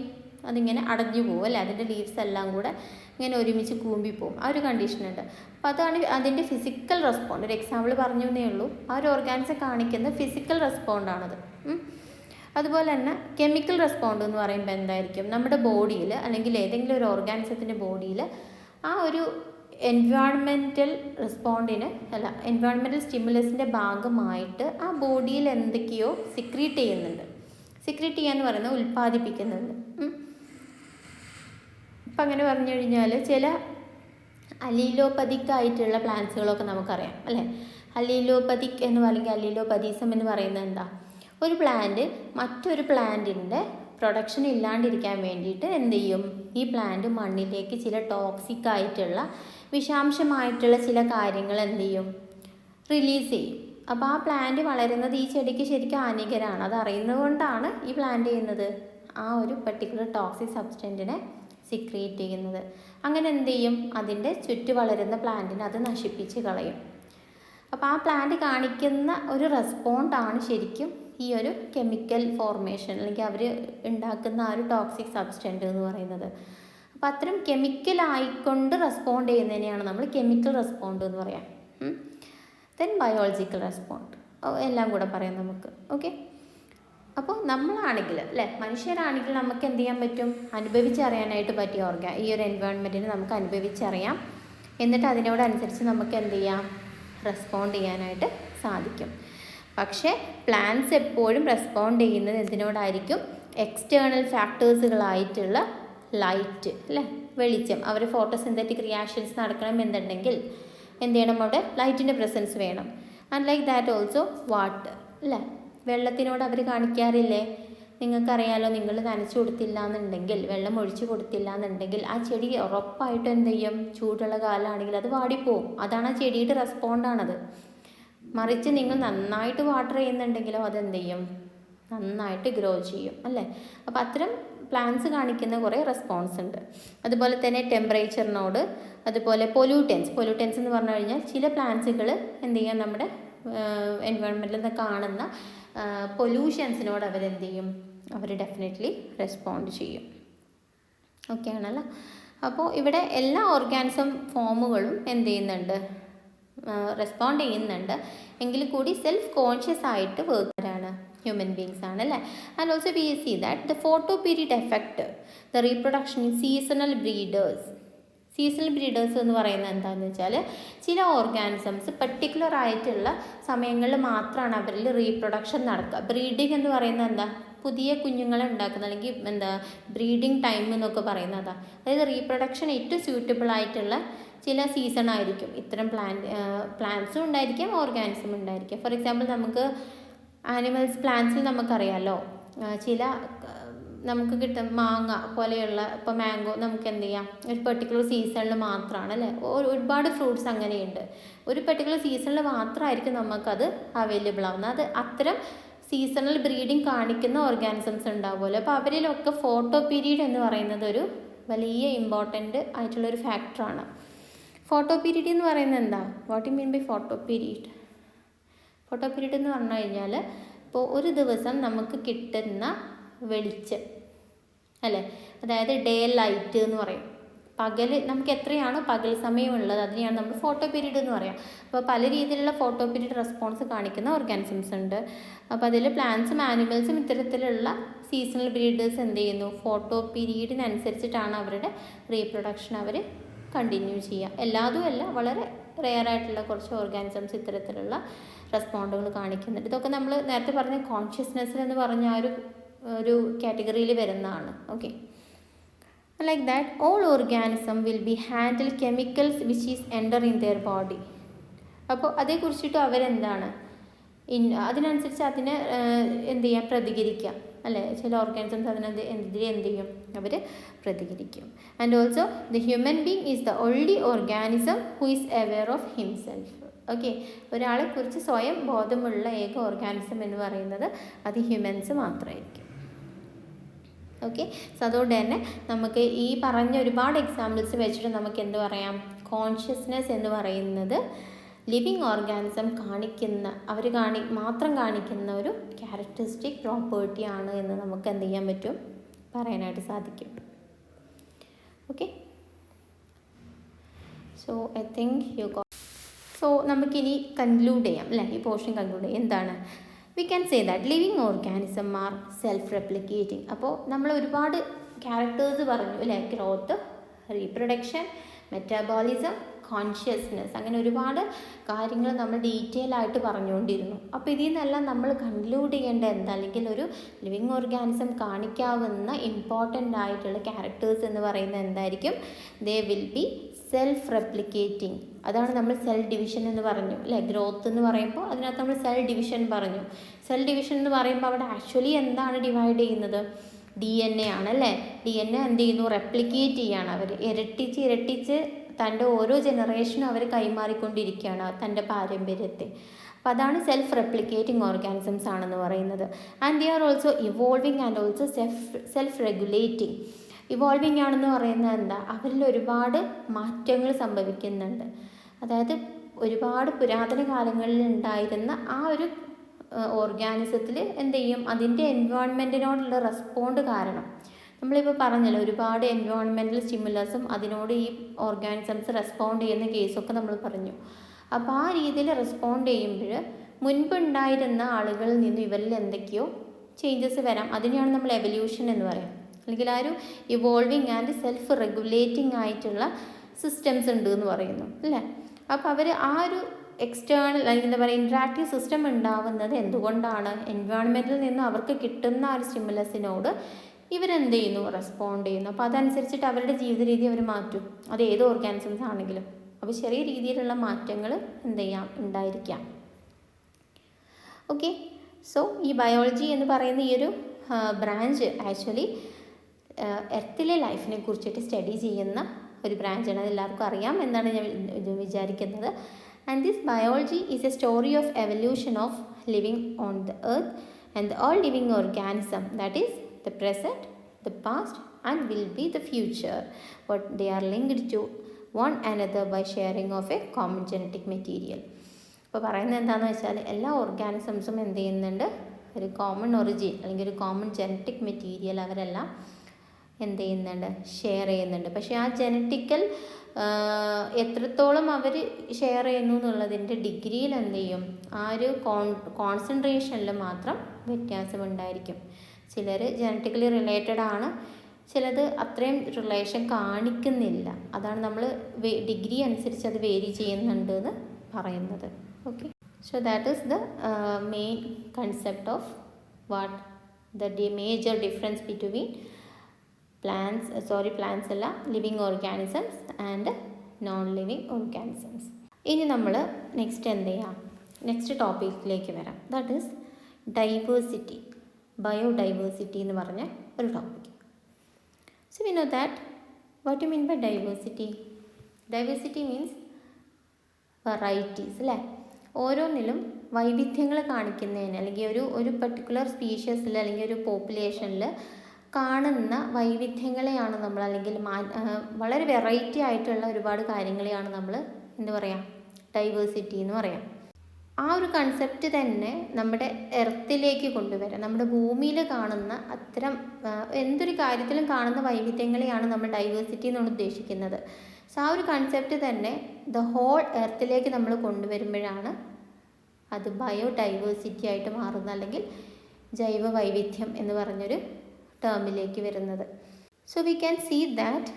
അതിങ്ങനെ അടഞ്ഞു പോകും, അല്ലേ, അതിൻ്റെ ലീവ്സ് എല്ലാം കൂടെ ഇങ്ങനെ ഒരുമിച്ച് കൂമ്പിപ്പോവും, ആ ഒരു കണ്ടീഷനുണ്ട്. അപ്പോൾ അതാണ് അതിൻ്റെ ഫിസിക്കൽ റെസ്പോണ്ട്. ഒരു എക്സാമ്പിൾ പറഞ്ഞു എന്നേ ഉള്ളൂ. ആ ഒരു ഓർഗാനിസം കാണിക്കുന്ന ഫിസിക്കൽ റെസ്പോണ്ടാണത്. അതുപോലെ തന്നെ കെമിക്കൽ റെസ്പോണ്ട് എന്ന് പറയുമ്പോൾ എന്തായിരിക്കും, നമ്മുടെ ബോഡിയിൽ അല്ലെങ്കിൽ ഏതെങ്കിലും ഒരു ഓർഗാനിസത്തിൻ്റെ ബോഡിയിൽ ആ ഒരു എൻവയോൺമെൻറ്റൽ റെസ്പോണ്ടിന് എൻവയോൺമെൻറ്റൽ സ്റ്റിമുലസിൻ്റെ ഭാഗമായിട്ട് ആ ബോഡിയിൽ എന്തൊക്കെയോ സിക്രീറ്റ് ചെയ്യുന്നുണ്ട്. സിക്രീറ്റ് ചെയ്യാന്ന് പറയുന്നത് ഉൽപ്പാദിപ്പിക്കുന്നുണ്ട്. അപ്പം അങ്ങനെ പറഞ്ഞു കഴിഞ്ഞാൽ ചില അലീലോപ്പതിക് ആയിട്ടുള്ള പ്ലാന്റ്സുകളൊക്കെ നമുക്കറിയാം അല്ലേ. അലീലോപ്പതിക് എന്ന് അല്ലെങ്കിൽ അലീലോപതീസം എന്ന് പറയുന്നത് എന്താ? ഒരു പ്ലാന്റ് മറ്റൊരു പ്ലാന്റിൻ്റെ പ്രൊഡക്ഷൻ ഇല്ലാണ്ടിരിക്കാൻ വേണ്ടിയിട്ട് എന്ത് ചെയ്യും? ഈ പ്ലാന്റ് മണ്ണിലേക്ക് ചില ടോക്സിക് ആയിട്ടുള്ള വിഷാംശമായിട്ടുള്ള ചില കാര്യങ്ങൾ എന്ത് ചെയ്യും? റിലീസ് ചെയ്യും. അപ്പോൾ ആ പ്ലാന്റ് വളരുന്നത് ഈ ചെടിക്ക് ശരിക്കും ഹാനികരമാണ്. അത് അറിയുന്നത് കൊണ്ടാണ് ഈ പ്ലാന്റ് ചെയ്യുന്നത് ആ ഒരു പെർട്ടിക്കുലർ ടോക്സിക് സബ്സ്റ്റൻറ്റിനെ സിക്രിയേറ്റ് ചെയ്യുന്നത്. അങ്ങനെ എന്ത് ചെയ്യും? അതിൻ്റെ ചുറ്റു വളരുന്ന പ്ലാന്റിനെ അത് നശിപ്പിച്ച് കളയും. അപ്പോൾ ആ പ്ലാന്റ് കാണിക്കുന്ന ഒരു റെസ്പോണ്ടാണ് ശരിക്കും ഈ ഒരു കെമിക്കൽ ഫോർമേഷൻ അല്ലെങ്കിൽ അവർ ഉണ്ടാക്കുന്ന ആ ഒരു ടോക്സിക് സബ്സ്റ്റൻറ്റ് എന്ന് പറയുന്നത്. അപ്പോൾ അത്തരം കെമിക്കൽ ആയിക്കൊണ്ട് റെസ്പോണ്ട് ചെയ്യുന്നതിനെയാണ് നമ്മൾ കെമിക്കൽ റെസ്പോണ്ട് എന്ന് പറയാം. ദെൻ ബയോളജിക്കൽ റെസ്പോണ്ട്, എല്ലാം കൂടെ പറയാം നമുക്ക്. ഓക്കെ, അപ്പോൾ നമ്മളാണെങ്കിൽ അല്ലേ, മനുഷ്യരാണെങ്കിൽ നമുക്ക് എന്ത് ചെയ്യാൻ പറ്റും? അനുഭവിച്ചറിയാനായിട്ട് പറ്റിയ ഈ ഒരു എൻവയോൺമെൻറ്റിനെ നമുക്ക് അനുഭവിച്ചറിയാം. എന്നിട്ട് അതിനോടനുസരിച്ച് നമുക്ക് എന്ത് ചെയ്യാം? റെസ്പോണ്ട് ചെയ്യാനായിട്ട് സാധിക്കും. പക്ഷേ പ്ലാന്റ്സ് എപ്പോഴും റെസ്പോണ്ട് ചെയ്യുന്നത് എന്തിനോടായിരിക്കും? എക്സ്റ്റേണൽ ഫാക്ടേഴ്സുകളായിട്ടുള്ള ലൈറ്റ് അല്ലേ, വെളിച്ചം. അവർ ഫോട്ടോസിന്തറ്റിക് റിയാക്ഷൻസ് നടക്കണമെന്നുണ്ടെങ്കിൽ എന്ത് ചെയ്യണം? അവിടെ ലൈറ്റിൻ്റെ പ്രസൻസ് വേണം. And like that also water അല്ലേ, വെള്ളത്തിനോട് അവർ കാണിക്കാറില്ലേ? നിങ്ങൾക്കറിയാലോ, നിങ്ങൾ നനച്ചു കൊടുത്തില്ല എന്നുണ്ടെങ്കിൽ, വെള്ളം ഒഴിച്ചു കൊടുത്തില്ല എന്നുണ്ടെങ്കിൽ ആ ചെടി ഉറപ്പായിട്ടും എന്ത് ചെയ്യും? ചൂടുള്ള കാലമാണെങ്കിൽ അത് വാടിപ്പോവും. അതാണ് ആ ചെടിയുടെ റെസ്പോണ്ടാണത്. മറിച്ച് നിങ്ങൾ നന്നായിട്ട് വാട്ടർ ചെയ്യുന്നുണ്ടെങ്കിലോ അതെന്ത് ചെയ്യും? നന്നായിട്ട് ഗ്രോ ചെയ്യും അല്ലേ. അപ്പോൾ അത്തരം പ്ലാന്റ്സ് കാണിക്കുന്ന കുറേ റെസ്പോൺസ് ഉണ്ട്. അതുപോലെ തന്നെ ടെമ്പറേച്ചറിനോട്, അതുപോലെ പൊല്യൂട്ടൻസ് എന്ന് പറഞ്ഞു കഴിഞ്ഞാൽ ചില പ്ലാന്റ്സുകൾ എന്ത് ചെയ്യാം? നമ്മുടെ എൻവയോൺമെൻറ്റിൽ നിന്ന് കാണുന്ന പൊല്യൂഷൻസിനോട് അവരെന്ത് ചെയ്യും? അവർ ഡെഫിനറ്റ്ലി റെസ്പോണ്ട് ചെയ്യും. ഓക്കെ ആണല്ലോ. അപ്പോൾ ഇവിടെ എല്ലാ ഓർഗാനിസം ഫോമുകളും എന്ത് ചെയ്യുന്നുണ്ട്? റെസ്പോണ്ട് ചെയ്യുന്നുണ്ട്. എങ്കിൽ കൂടി സെൽഫ് കോൺഷ്യസ് ആയിട്ട് വേർതിരാണ് ഹ്യൂമൻ ബീങ്സ് ആണ് അല്ലേ. And also we see that the photo period effect the reproduction in seasonal breeders. Seasonal breeders എന്ന് പറയുന്നത് എന്താണെന്ന് വെച്ചാൽ ചില ഓർഗാനിസംസ് പെർട്ടിക്കുലർ ആയിട്ടുള്ള സമയങ്ങളിൽ മാത്രമാണ് അവരിൽ റീപ്രൊഡക്ഷൻ നടക്കുക. ബ്രീഡിങ് എന്ന് പറയുന്നത് എന്താ? പുതിയ കുഞ്ഞുങ്ങളെ ഉണ്ടാക്കുന്ന അല്ലെങ്കിൽ എന്താ ബ്രീഡിങ് ടൈം എന്നൊക്കെ പറയുന്നത്. അതായത് റീപ്രൊഡക്ഷൻ ഏറ്റവും സ്യൂട്ടബിൾ ആയിട്ടുള്ള ചില സീസൺ ആയിരിക്കും. ഇത്തരം പ്ലാന്റ്സും ഉണ്ടായിരിക്കും, ഓർഗാനിസം ഉണ്ടായിരിക്കും. ഫോർ എക്സാമ്പിൾ നമുക്ക് പ്ലാന്റ്സിൽ നമുക്കറിയാമല്ലോ, ചില നമുക്ക് കിട്ടും മാങ്ങ പോലെയുള്ള, ഇപ്പോൾ മാംഗോ നമുക്ക് എന്ത് ചെയ്യാം? ഒരു പെർട്ടിക്കുലർ സീസണിൽ മാത്രമാണ് അല്ലേ. ഒരുപാട് ഫ്രൂട്ട്സ് അങ്ങനെയുണ്ട്. ഒരു പെർട്ടിക്കുലർ സീസണിൽ മാത്രമായിരിക്കും നമുക്കത് അവൈലബിൾ ആവുന്നത്. അത് അത്തരം സീസണൽ ബ്രീഡിങ് കാണിക്കുന്ന ഓർഗാനിസംസ് ഉണ്ടാവുമല്ലോ. അപ്പോൾ അവരിലൊക്കെ ഫോട്ടോ പീരീഡ് എന്ന് പറയുന്നത് ഒരു വലിയ ഇമ്പോർട്ടൻ്റ് ആയിട്ടുള്ളൊരു ഫാക്ടറാണ്. ഫോട്ടോ പീരീഡ് എന്ന് പറയുന്നത് എന്താ? What you mean by photo period? Photo period എന്ന് പറഞ്ഞു കഴിഞ്ഞാൽ ഇപ്പോൾ ഒരു ദിവസം നമുക്ക് കിട്ടുന്ന വെളിച്ചം അല്ലേ, അതായത് ഡേ ലൈറ്റ് എന്ന് പറയും. പകൽ നമുക്ക് എത്രയാണോ പകൽ സമയമുള്ളത് അതിനെയാണ് നമ്മൾ ഫോട്ടോ പീരീഡ് എന്ന് പറയാം. അപ്പോൾ പല രീതിയിലുള്ള ഫോട്ടോ പീരീഡ് റെസ്പോൺസ് കാണിക്കുന്ന ഓർഗാനിസംസ് ഉണ്ട്. അപ്പോൾ അതിൽ പ്ലാന്റ്സും ആനിമൽസും ഇത്തരത്തിലുള്ള സീസണൽ ബ്രീഡേഴ്സ് എന്ത് ചെയ്യുന്നു? ഫോട്ടോ പീരീഡിനനുസരിച്ചിട്ടാണ് അവരുടെ റീപ്രൊഡക്ഷൻ അവർ കണ്ടിന്യൂ ചെയ്യുക. എല്ലാതും അല്ല, വളരെ റെയർ ആയിട്ടുള്ള കുറച്ച് ഓർഗാനിസംസ് ഇത്തരത്തിലുള്ള റെസ്പോണ്ടുകൾ കാണിക്കുന്നുണ്ട്. ഇതൊക്കെ നമ്മൾ നേരത്തെ പറഞ്ഞ കോൺഷ്യസ്നെസ്സിൽ എന്ന് പറഞ്ഞ ആ ഒരു കാറ്റഗറിയിൽ വരുന്നതാണ്. Okay, like that all organism will B handle chemicals which is enter in there body. അപ്പോൾ അതേക്കുറിച്ചിട്ട് അവരെന്താണ് അതിനനുസരിച്ച് അതിനെ എന്ത് ചെയ്യാം? പ്രതികരിക്കാം അല്ലേ. ചില ഓർഗാനിസംസ് അതിനെതിരെ എന്ത് ചെയ്യും? അവർ പ്രതികരിക്കും. And also the human being is the only organism who is aware of himself. Okay, ഒരാളെക്കുറിച്ച് സ്വയം ബോധമുള്ള ഏക ഓർഗാനിസം എന്ന് പറയുന്നത് അത് ഹ്യൂമൻസ് മാത്രമായിരിക്കും. ഓക്കെ, സോ അതുകൊണ്ട് തന്നെ നമുക്ക് ഈ പറഞ്ഞ ഒരുപാട് എക്സാമ്പിൾസ് വെച്ചിട്ട് നമുക്ക് എന്ത് പറയാം? കോൺഷ്യസ്നെസ് എന്ന് പറയുന്നത് ലിവിങ് ഓർഗാനിസം കാണിക്കുന്ന മാത്രം കാണിക്കുന്ന ഒരു ക്യാരക്ടറിസ്റ്റിക് പ്രോപ്പർട്ടി ആണ് എന്ന് നമുക്ക് എന്ത് ചെയ്യാൻ പറ്റും? പറയാനായിട്ട് സാധിക്കും. Okay, so I think so നമുക്കിനി കൺക്ലൂഡ് ചെയ്യാം അല്ലേ, ഈ പോർഷൻ കൺക്ലൂഡ് ചെയ്യാം. എന്താണ്? We can say that living organism are self replicating. അപ്പോൾ നമ്മൾ ഒരുപാട് ക്യാരക്ടേഴ്സ് പറഞ്ഞു അല്ലേ, ഗ്രോത്ത്, റീപ്രൊഡക്ഷൻ, മെറ്റാബോളിസം, കോൺഷ്യസ്നെസ്, അങ്ങനെ ഒരുപാട് കാര്യങ്ങൾ നമ്മൾ ഡീറ്റെയിൽ ആയിട്ട് പറഞ്ഞുകൊണ്ടിരുന്നു. അപ്പോൾ ഇതിൽ നിന്നെല്ലാം നമ്മൾ കൺക്ലൂഡ് ചെയ്യേണ്ട എന്താ, അല്ലെങ്കിൽ ഒരു ലിവിങ് ഓർഗാനിസം കാണിക്കാവുന്ന ഇമ്പോർട്ടൻ്റ് ആയിട്ടുള്ള ക്യാരക്ടേഴ്സ് എന്ന് പറയുന്നത് എന്തായിരിക്കും? They will be self replicating. അതാണ് നമ്മൾ സെൽ ഡിവിഷൻ എന്ന് പറഞ്ഞു അല്ലേ. ഗ്രോത്ത് എന്ന് പറയുമ്പോൾ അതിനകത്ത് നമ്മൾ സെൽ ഡിവിഷൻ പറഞ്ഞു. സെൽ ഡിവിഷൻ എന്ന് പറയുമ്പോൾ അവിടെ ആക്ച്വലി എന്താണ് ഡിവൈഡ് ചെയ്യുന്നത്? DNA ആണല്ലേ. DNA എന്ത് ചെയ്യുന്നു? റെപ്ലിക്കേറ്റ് ചെയ്യാണ്. അവർ ഇരട്ടിച്ച് തൻ്റെ ഓരോ ജനറേഷനും അവർ കൈമാറിക്കൊണ്ടിരിക്കുകയാണ് തൻ്റെ പാരമ്പര്യത്തെ. അപ്പോൾ അതാണ് സെൽഫ് റെപ്ലിക്കേറ്റിംഗ് ഓർഗാനിസംസ് ആണെന്ന് പറയുന്നത്. And they are also evolving and also self regulating. Evolving ആണെന്ന് പറയുന്നത് എന്താ? അവരിൽ ഒരുപാട് മാറ്റങ്ങൾ സംഭവിക്കുന്നുണ്ട്. അതായത് ഒരുപാട് പുരാതന കാലങ്ങളിൽ ഉണ്ടായിരുന്ന ആ ഒരു ഓർഗാനിസത്തിൽ എന്ത് ചെയ്യും? അതിൻ്റെ എൻവയോൺമെൻറ്റിനോടുള്ള റെസ്പോണ്ട് കാരണം, നമ്മളിപ്പോൾ പറഞ്ഞല്ലോ ഒരുപാട് എൻവയോൺമെൻറ്റൽ സ്റ്റിമുലസും അതിനോട് ഈ ഓർഗാനിസംസ് റെസ്പോണ്ട് ചെയ്യുന്ന കേസൊക്കെ നമ്മൾ പറഞ്ഞു. അപ്പോൾ ആ രീതിയിൽ റെസ്പോണ്ട് ചെയ്യുമ്പോൾ മുൻപുണ്ടായിരുന്ന ആളുകളിൽ നിന്നും ഇവരിൽ എന്തൊക്കെയോ ചേഞ്ചസ് വരാം. അതിനെയാണ് നമ്മൾ എവല്യൂഷൻ എന്ന് പറയാം. അല്ലെങ്കിൽ ആ ഒരു ഇവോൾവിങ് ആൻഡ് സെൽഫ് റെഗുലേറ്റിംഗ് ആയിട്ടുള്ള സിസ്റ്റംസ് ഉണ്ട് എന്ന് പറയുന്നു അല്ലേ. അപ്പോൾ അവർ ആ ഒരു എക്സ്റ്റേണൽ അല്ലെങ്കിൽ എന്താ പറയുക ഇൻട്രാക്റ്റീവ് സിസ്റ്റം ഉണ്ടാവുന്നത് എന്തുകൊണ്ടാണ്? എൻവയോൺമെൻറ്റിൽ നിന്നും അവർക്ക് കിട്ടുന്ന ആ ഒരു സ്റ്റിമുലസിനോട് ഇവരെന്ത് ചെയ്യുന്നു? റെസ്പോണ്ട് ചെയ്യുന്നു. അപ്പോൾ അതനുസരിച്ചിട്ട് അവരുടെ ജീവിത രീതി അവർ മാറ്റും. അത് ഏത് ഓർഗാനിസംസ് ആണെങ്കിലും. അപ്പോൾ ചെറിയ രീതിയിലുള്ള മാറ്റങ്ങൾ എന്ത് ചെയ്യാം? ഉണ്ടായിരിക്കാം. ഓക്കെ. സോ ഈ ബയോളജി എന്ന് പറയുന്ന ഈ ഒരു ബ്രാഞ്ച് ആക്ച്വലി എർത്തിലെ ലൈഫിനെ കുറിച്ചിട്ട് സ്റ്റഡി ചെയ്യുന്ന ഒരു ബ്രാഞ്ചാണ്. അതെല്ലാവർക്കും അറിയാം എന്നാണ് ഞാൻ വിചാരിക്കുന്നത്. And this biology is A story of evolution of living on the earth and all living organism that is the present, the past and will be the future, but they are linked to one another by sharing of a common genetic material. അപ്പോൾ പറയുന്നത് എന്താണെന്ന് വെച്ചാൽ എല്ലാ ഓർഗാനിസംസും എന്ത് ചെയ്യുന്നുണ്ട്? ഒരു common origin അല്ലെങ്കിൽ ഒരു കോമൺ ജനറ്റിക് മെറ്റീരിയൽ അവരെല്ലാം എന്ത് ചെയ്യുന്നുണ്ട്? ഷെയർ ചെയ്യുന്നുണ്ട്. പക്ഷേ ആ ജനറ്റിക്കൽ എത്രത്തോളം അവർ ഷെയർ ചെയ്യുന്നു എന്നുള്ളതിൻ്റെ ഡിഗ്രിയിൽ എന്ത് ചെയ്യും? ആ ഒരു കോൺസെൻട്രേഷനിൽ മാത്രം വ്യത്യാസമുണ്ടായിരിക്കും. ചിലർ ജനറ്റിക്കലി റിലേറ്റഡ് ആണ്, ചിലത് അത്രയും റിലേഷൻ കാണിക്കുന്നില്ല. അതാണ് നമ്മൾ ഡിഗ്രി അനുസരിച്ച് അത് വേരി ചെയ്യുന്നുണ്ട് എന്ന് പറയുന്നത്. Okay. So that is the main concept of what the major difference between plants അല്ല living organisms and non living organisms. ഇനി നമ്മൾ നെക്സ്റ്റ് എന്ത് ചെയ്യാം? നെക്സ്റ്റ് ടോപ്പിക്കിലേക്ക് വരാം. ദാറ്റ് ഈസ് ഡൈവേഴ്സിറ്റി, ബയോഡൈവേഴ്സിറ്റി എന്ന് പറഞ്ഞ ഒരു topic. So we know that what you mean by diversity. Diversity means varieties അല്ലേ. ഓരോന്നിലും വൈവിധ്യങ്ങൾ കാണിക്കുന്നതിന് അല്ലെങ്കിൽ ഒരു പർട്ടിക്കുലർ സ്പീഷ്യസിൽ അല്ലെങ്കിൽ ഒരു പോപ്പുലേഷനിൽ കാണുന്ന വൈവിധ്യങ്ങളെയാണ് നമ്മൾ അല്ലെങ്കിൽ വളരെ വെറൈറ്റി ആയിട്ടുള്ള ഒരുപാട് കാര്യങ്ങളെയാണ് നമ്മൾ എന്ത് പറയാം? ഡൈവേഴ്സിറ്റി എന്ന് പറയാം. ആ ഒരു കൺസെപ്റ്റ് തന്നെ നമ്മുടെ എർത്തിലേക്ക് കൊണ്ടുവരാം. നമ്മുടെ ഭൂമിയിൽ കാണുന്ന അത്തരം എന്തൊരു കാര്യത്തിലും കാണുന്ന വൈവിധ്യങ്ങളെയാണ് നമ്മൾ ഡൈവേഴ്സിറ്റി എന്നാണ് ഉദ്ദേശിക്കുന്നത്. സോ ആ ഒരു കൺസെപ്റ്റ് തന്നെ ദ ഹോൾ എർത്തിലേക്ക് നമ്മൾ കൊണ്ടുവരുമ്പോഴാണ് അത് ബയോഡൈവേഴ്സിറ്റി ആയിട്ട് മാറുന്നത്, അല്ലെങ്കിൽ ജൈവ വൈവിധ്യം എന്ന് പറഞ്ഞൊരു ടേമിലേക്ക് വരുന്നത്. So we can see that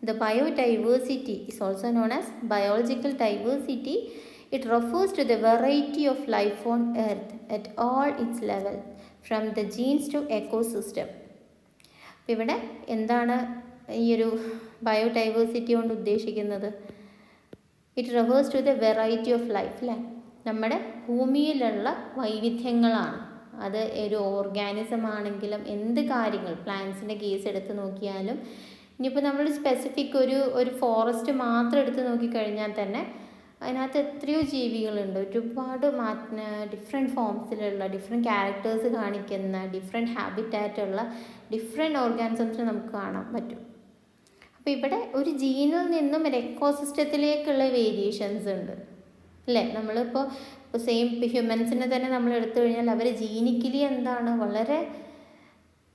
the biodiversity is also known as biological diversity. It refers to the variety of life on earth at all its level from the genes to ecosystem. ഇവിടെ എന്താണ് ഈ ഒരു biodiversity കൊണ്ട് ഉദ്ദേശിക്കുന്നത്? It refers to the variety of life അല്ലേ. നമ്മുടെ ഭൂമിയിലുള്ള വൈവിധ്യങ്ങളാണ്. അത് ഒരു ഓർഗാനിസം ആണെങ്കിലും എന്ത് കാര്യങ്ങൾ, പ്ലാന്റ്സിൻ്റെ കേസ് എടുത്ത് നോക്കിയാലും, ഇനിയിപ്പോൾ നമ്മൾ സ്പെസിഫിക് ഒരു ഫോറസ്റ്റ് മാത്രം എടുത്ത് നോക്കിക്കഴിഞ്ഞാൽ തന്നെ അതിനകത്ത് എത്രയോ ജീവികളുണ്ട്. ഒരുപാട് ഡിഫറെൻറ്റ് ഫോംസിലുള്ള, ഡിഫറെൻറ്റ് ക്യാരക്ടേഴ്സ് കാണിക്കുന്ന, ഡിഫറെൻറ്റ് ഹാബിറ്റാറ്റുള്ള ഡിഫറെൻറ്റ് ഓർഗാനിസംസിനെ നമുക്ക് കാണാൻ പറ്റും. അപ്പോൾ ഇവിടെ ഒരു ജീനിൽ നിന്നും ഒരു എക്കോസിസ്റ്റത്തിലേക്കുള്ള വേരിയേഷൻസ് ഉണ്ട് അല്ലേ. നമ്മളിപ്പോൾ സെയിം ഹ്യൂമൻസിനെ തന്നെ നമ്മൾ എടുത്തു കഴിഞ്ഞാൽ അവർ ജീനിക്കലി എന്താണ് വളരെ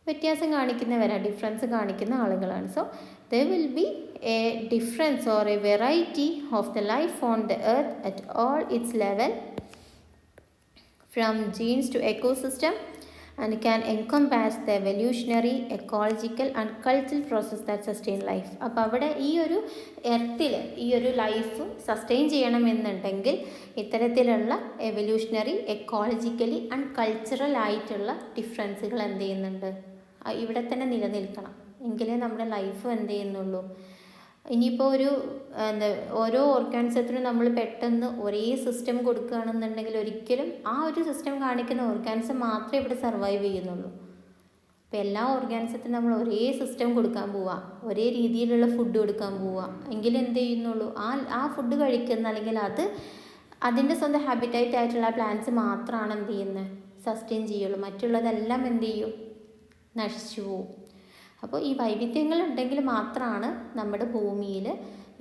വ്യത്യാസം കാണിക്കുന്നവരാണ്, ഡിഫറൻസ് കാണിക്കുന്ന ആളുകളാണ്. So there will be a difference or a variety of the life on the earth at all its level from genes to ecosystem and can encompass the evolutionary, ecological and cultural process that sustain life. അപ്പോൾ അവിടെ ഈ ഒരു എർത്തിൽ ഈ ഒരു life sustain ചെയ്യണമെന്നുണ്ടെങ്കിൽ ഇത്തരത്തിലുള്ള evolutionary, ecologically and cultural ആയിട്ടുള്ള ഡിഫറൻസുകൾ എന്ത് ചെയ്യുന്നുണ്ട്? ഇവിടെ തന്നെ നിലനിൽക്കണം. എങ്കിലേ നമ്മുടെ ലൈഫ് എന്ത് ചെയ്യുന്നുള്ളൂ? ഇനിയിപ്പോൾ ഒരു എന്താ ഓരോ ഓർഗാനിസത്തിനും നമ്മൾ പെട്ടെന്ന് ഒരേ സിസ്റ്റം കൊടുക്കുകയാണെന്നുണ്ടെങ്കിൽ ഒരിക്കലും ആ ഒരു സിസ്റ്റം കാണിക്കുന്ന ഓർഗാനിസം മാത്രമേ ഇവിടെ സർവൈവ് ചെയ്യുന്നുള്ളൂ. അപ്പോൾ എല്ലാ ഓർഗാനിസത്തിനും നമ്മൾ ഒരേ സിസ്റ്റം കൊടുക്കാൻ പോവുക, ഒരേ രീതിയിലുള്ള ഫുഡ് കൊടുക്കാൻ പോവുക എങ്കിലും എന്ത് ചെയ്യുന്നുള്ളൂ, ആ ഫുഡ് കഴിക്കുന്ന അല്ലെങ്കിൽ അതിൻ്റെ സ്വന്തം ഹാബിറ്റൈറ്റ് ആയിട്ടുള്ള പ്ലാന്റ്സ് മാത്രമാണ് എന്ത് ചെയ്യുന്നത്, സസ്റ്റെയിൻ ചെയ്യുള്ളൂ. മറ്റുള്ളതെല്ലാം എന്ത് ചെയ്യും, നശിച്ചു പോവും. അപ്പോൾ ഈ വൈവിധ്യങ്ങൾ ഉണ്ടെങ്കിൽ മാത്രമാണ് നമ്മുടെ ഭൂമിയിൽ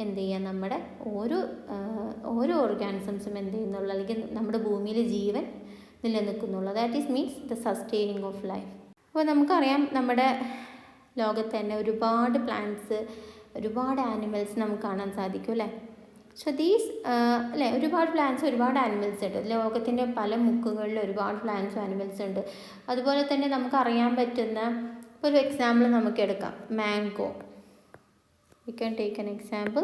എന്ത് ചെയ്യുക, നമ്മുടെ ഓരോ ഓർഗാനിസംസും എന്ത് ചെയ്യുന്നുള്ളൂ, അല്ലെങ്കിൽ നമ്മുടെ ഭൂമിയിൽ ജീവൻ നിലനിൽക്കുന്നുള്ളൂ. That is means the sustaining of life. അപ്പോൾ നമുക്കറിയാം നമ്മുടെ ലോകത്ത് തന്നെ ഒരുപാട് പ്ലാന്റ്സ്, ഒരുപാട് ആനിമൽസ് നമുക്ക് കാണാൻ സാധിക്കും അല്ലേ. സോ അല്ലേ, ഒരുപാട് പ്ലാന്റ്സ്, ഒരുപാട് ആനിമൽസ് ഉണ്ട്. ലോകത്തിൻ്റെ പല മുക്കുകളിൽ ഒരുപാട് പ്ലാന്റ്സും ആനിമൽസ് ഉണ്ട്. അതുപോലെ തന്നെ നമുക്കറിയാൻ പറ്റുന്ന ഒരു എക്സാമ്പിൾ നമുക്ക് എടുക്കാം, mango. V can take an example.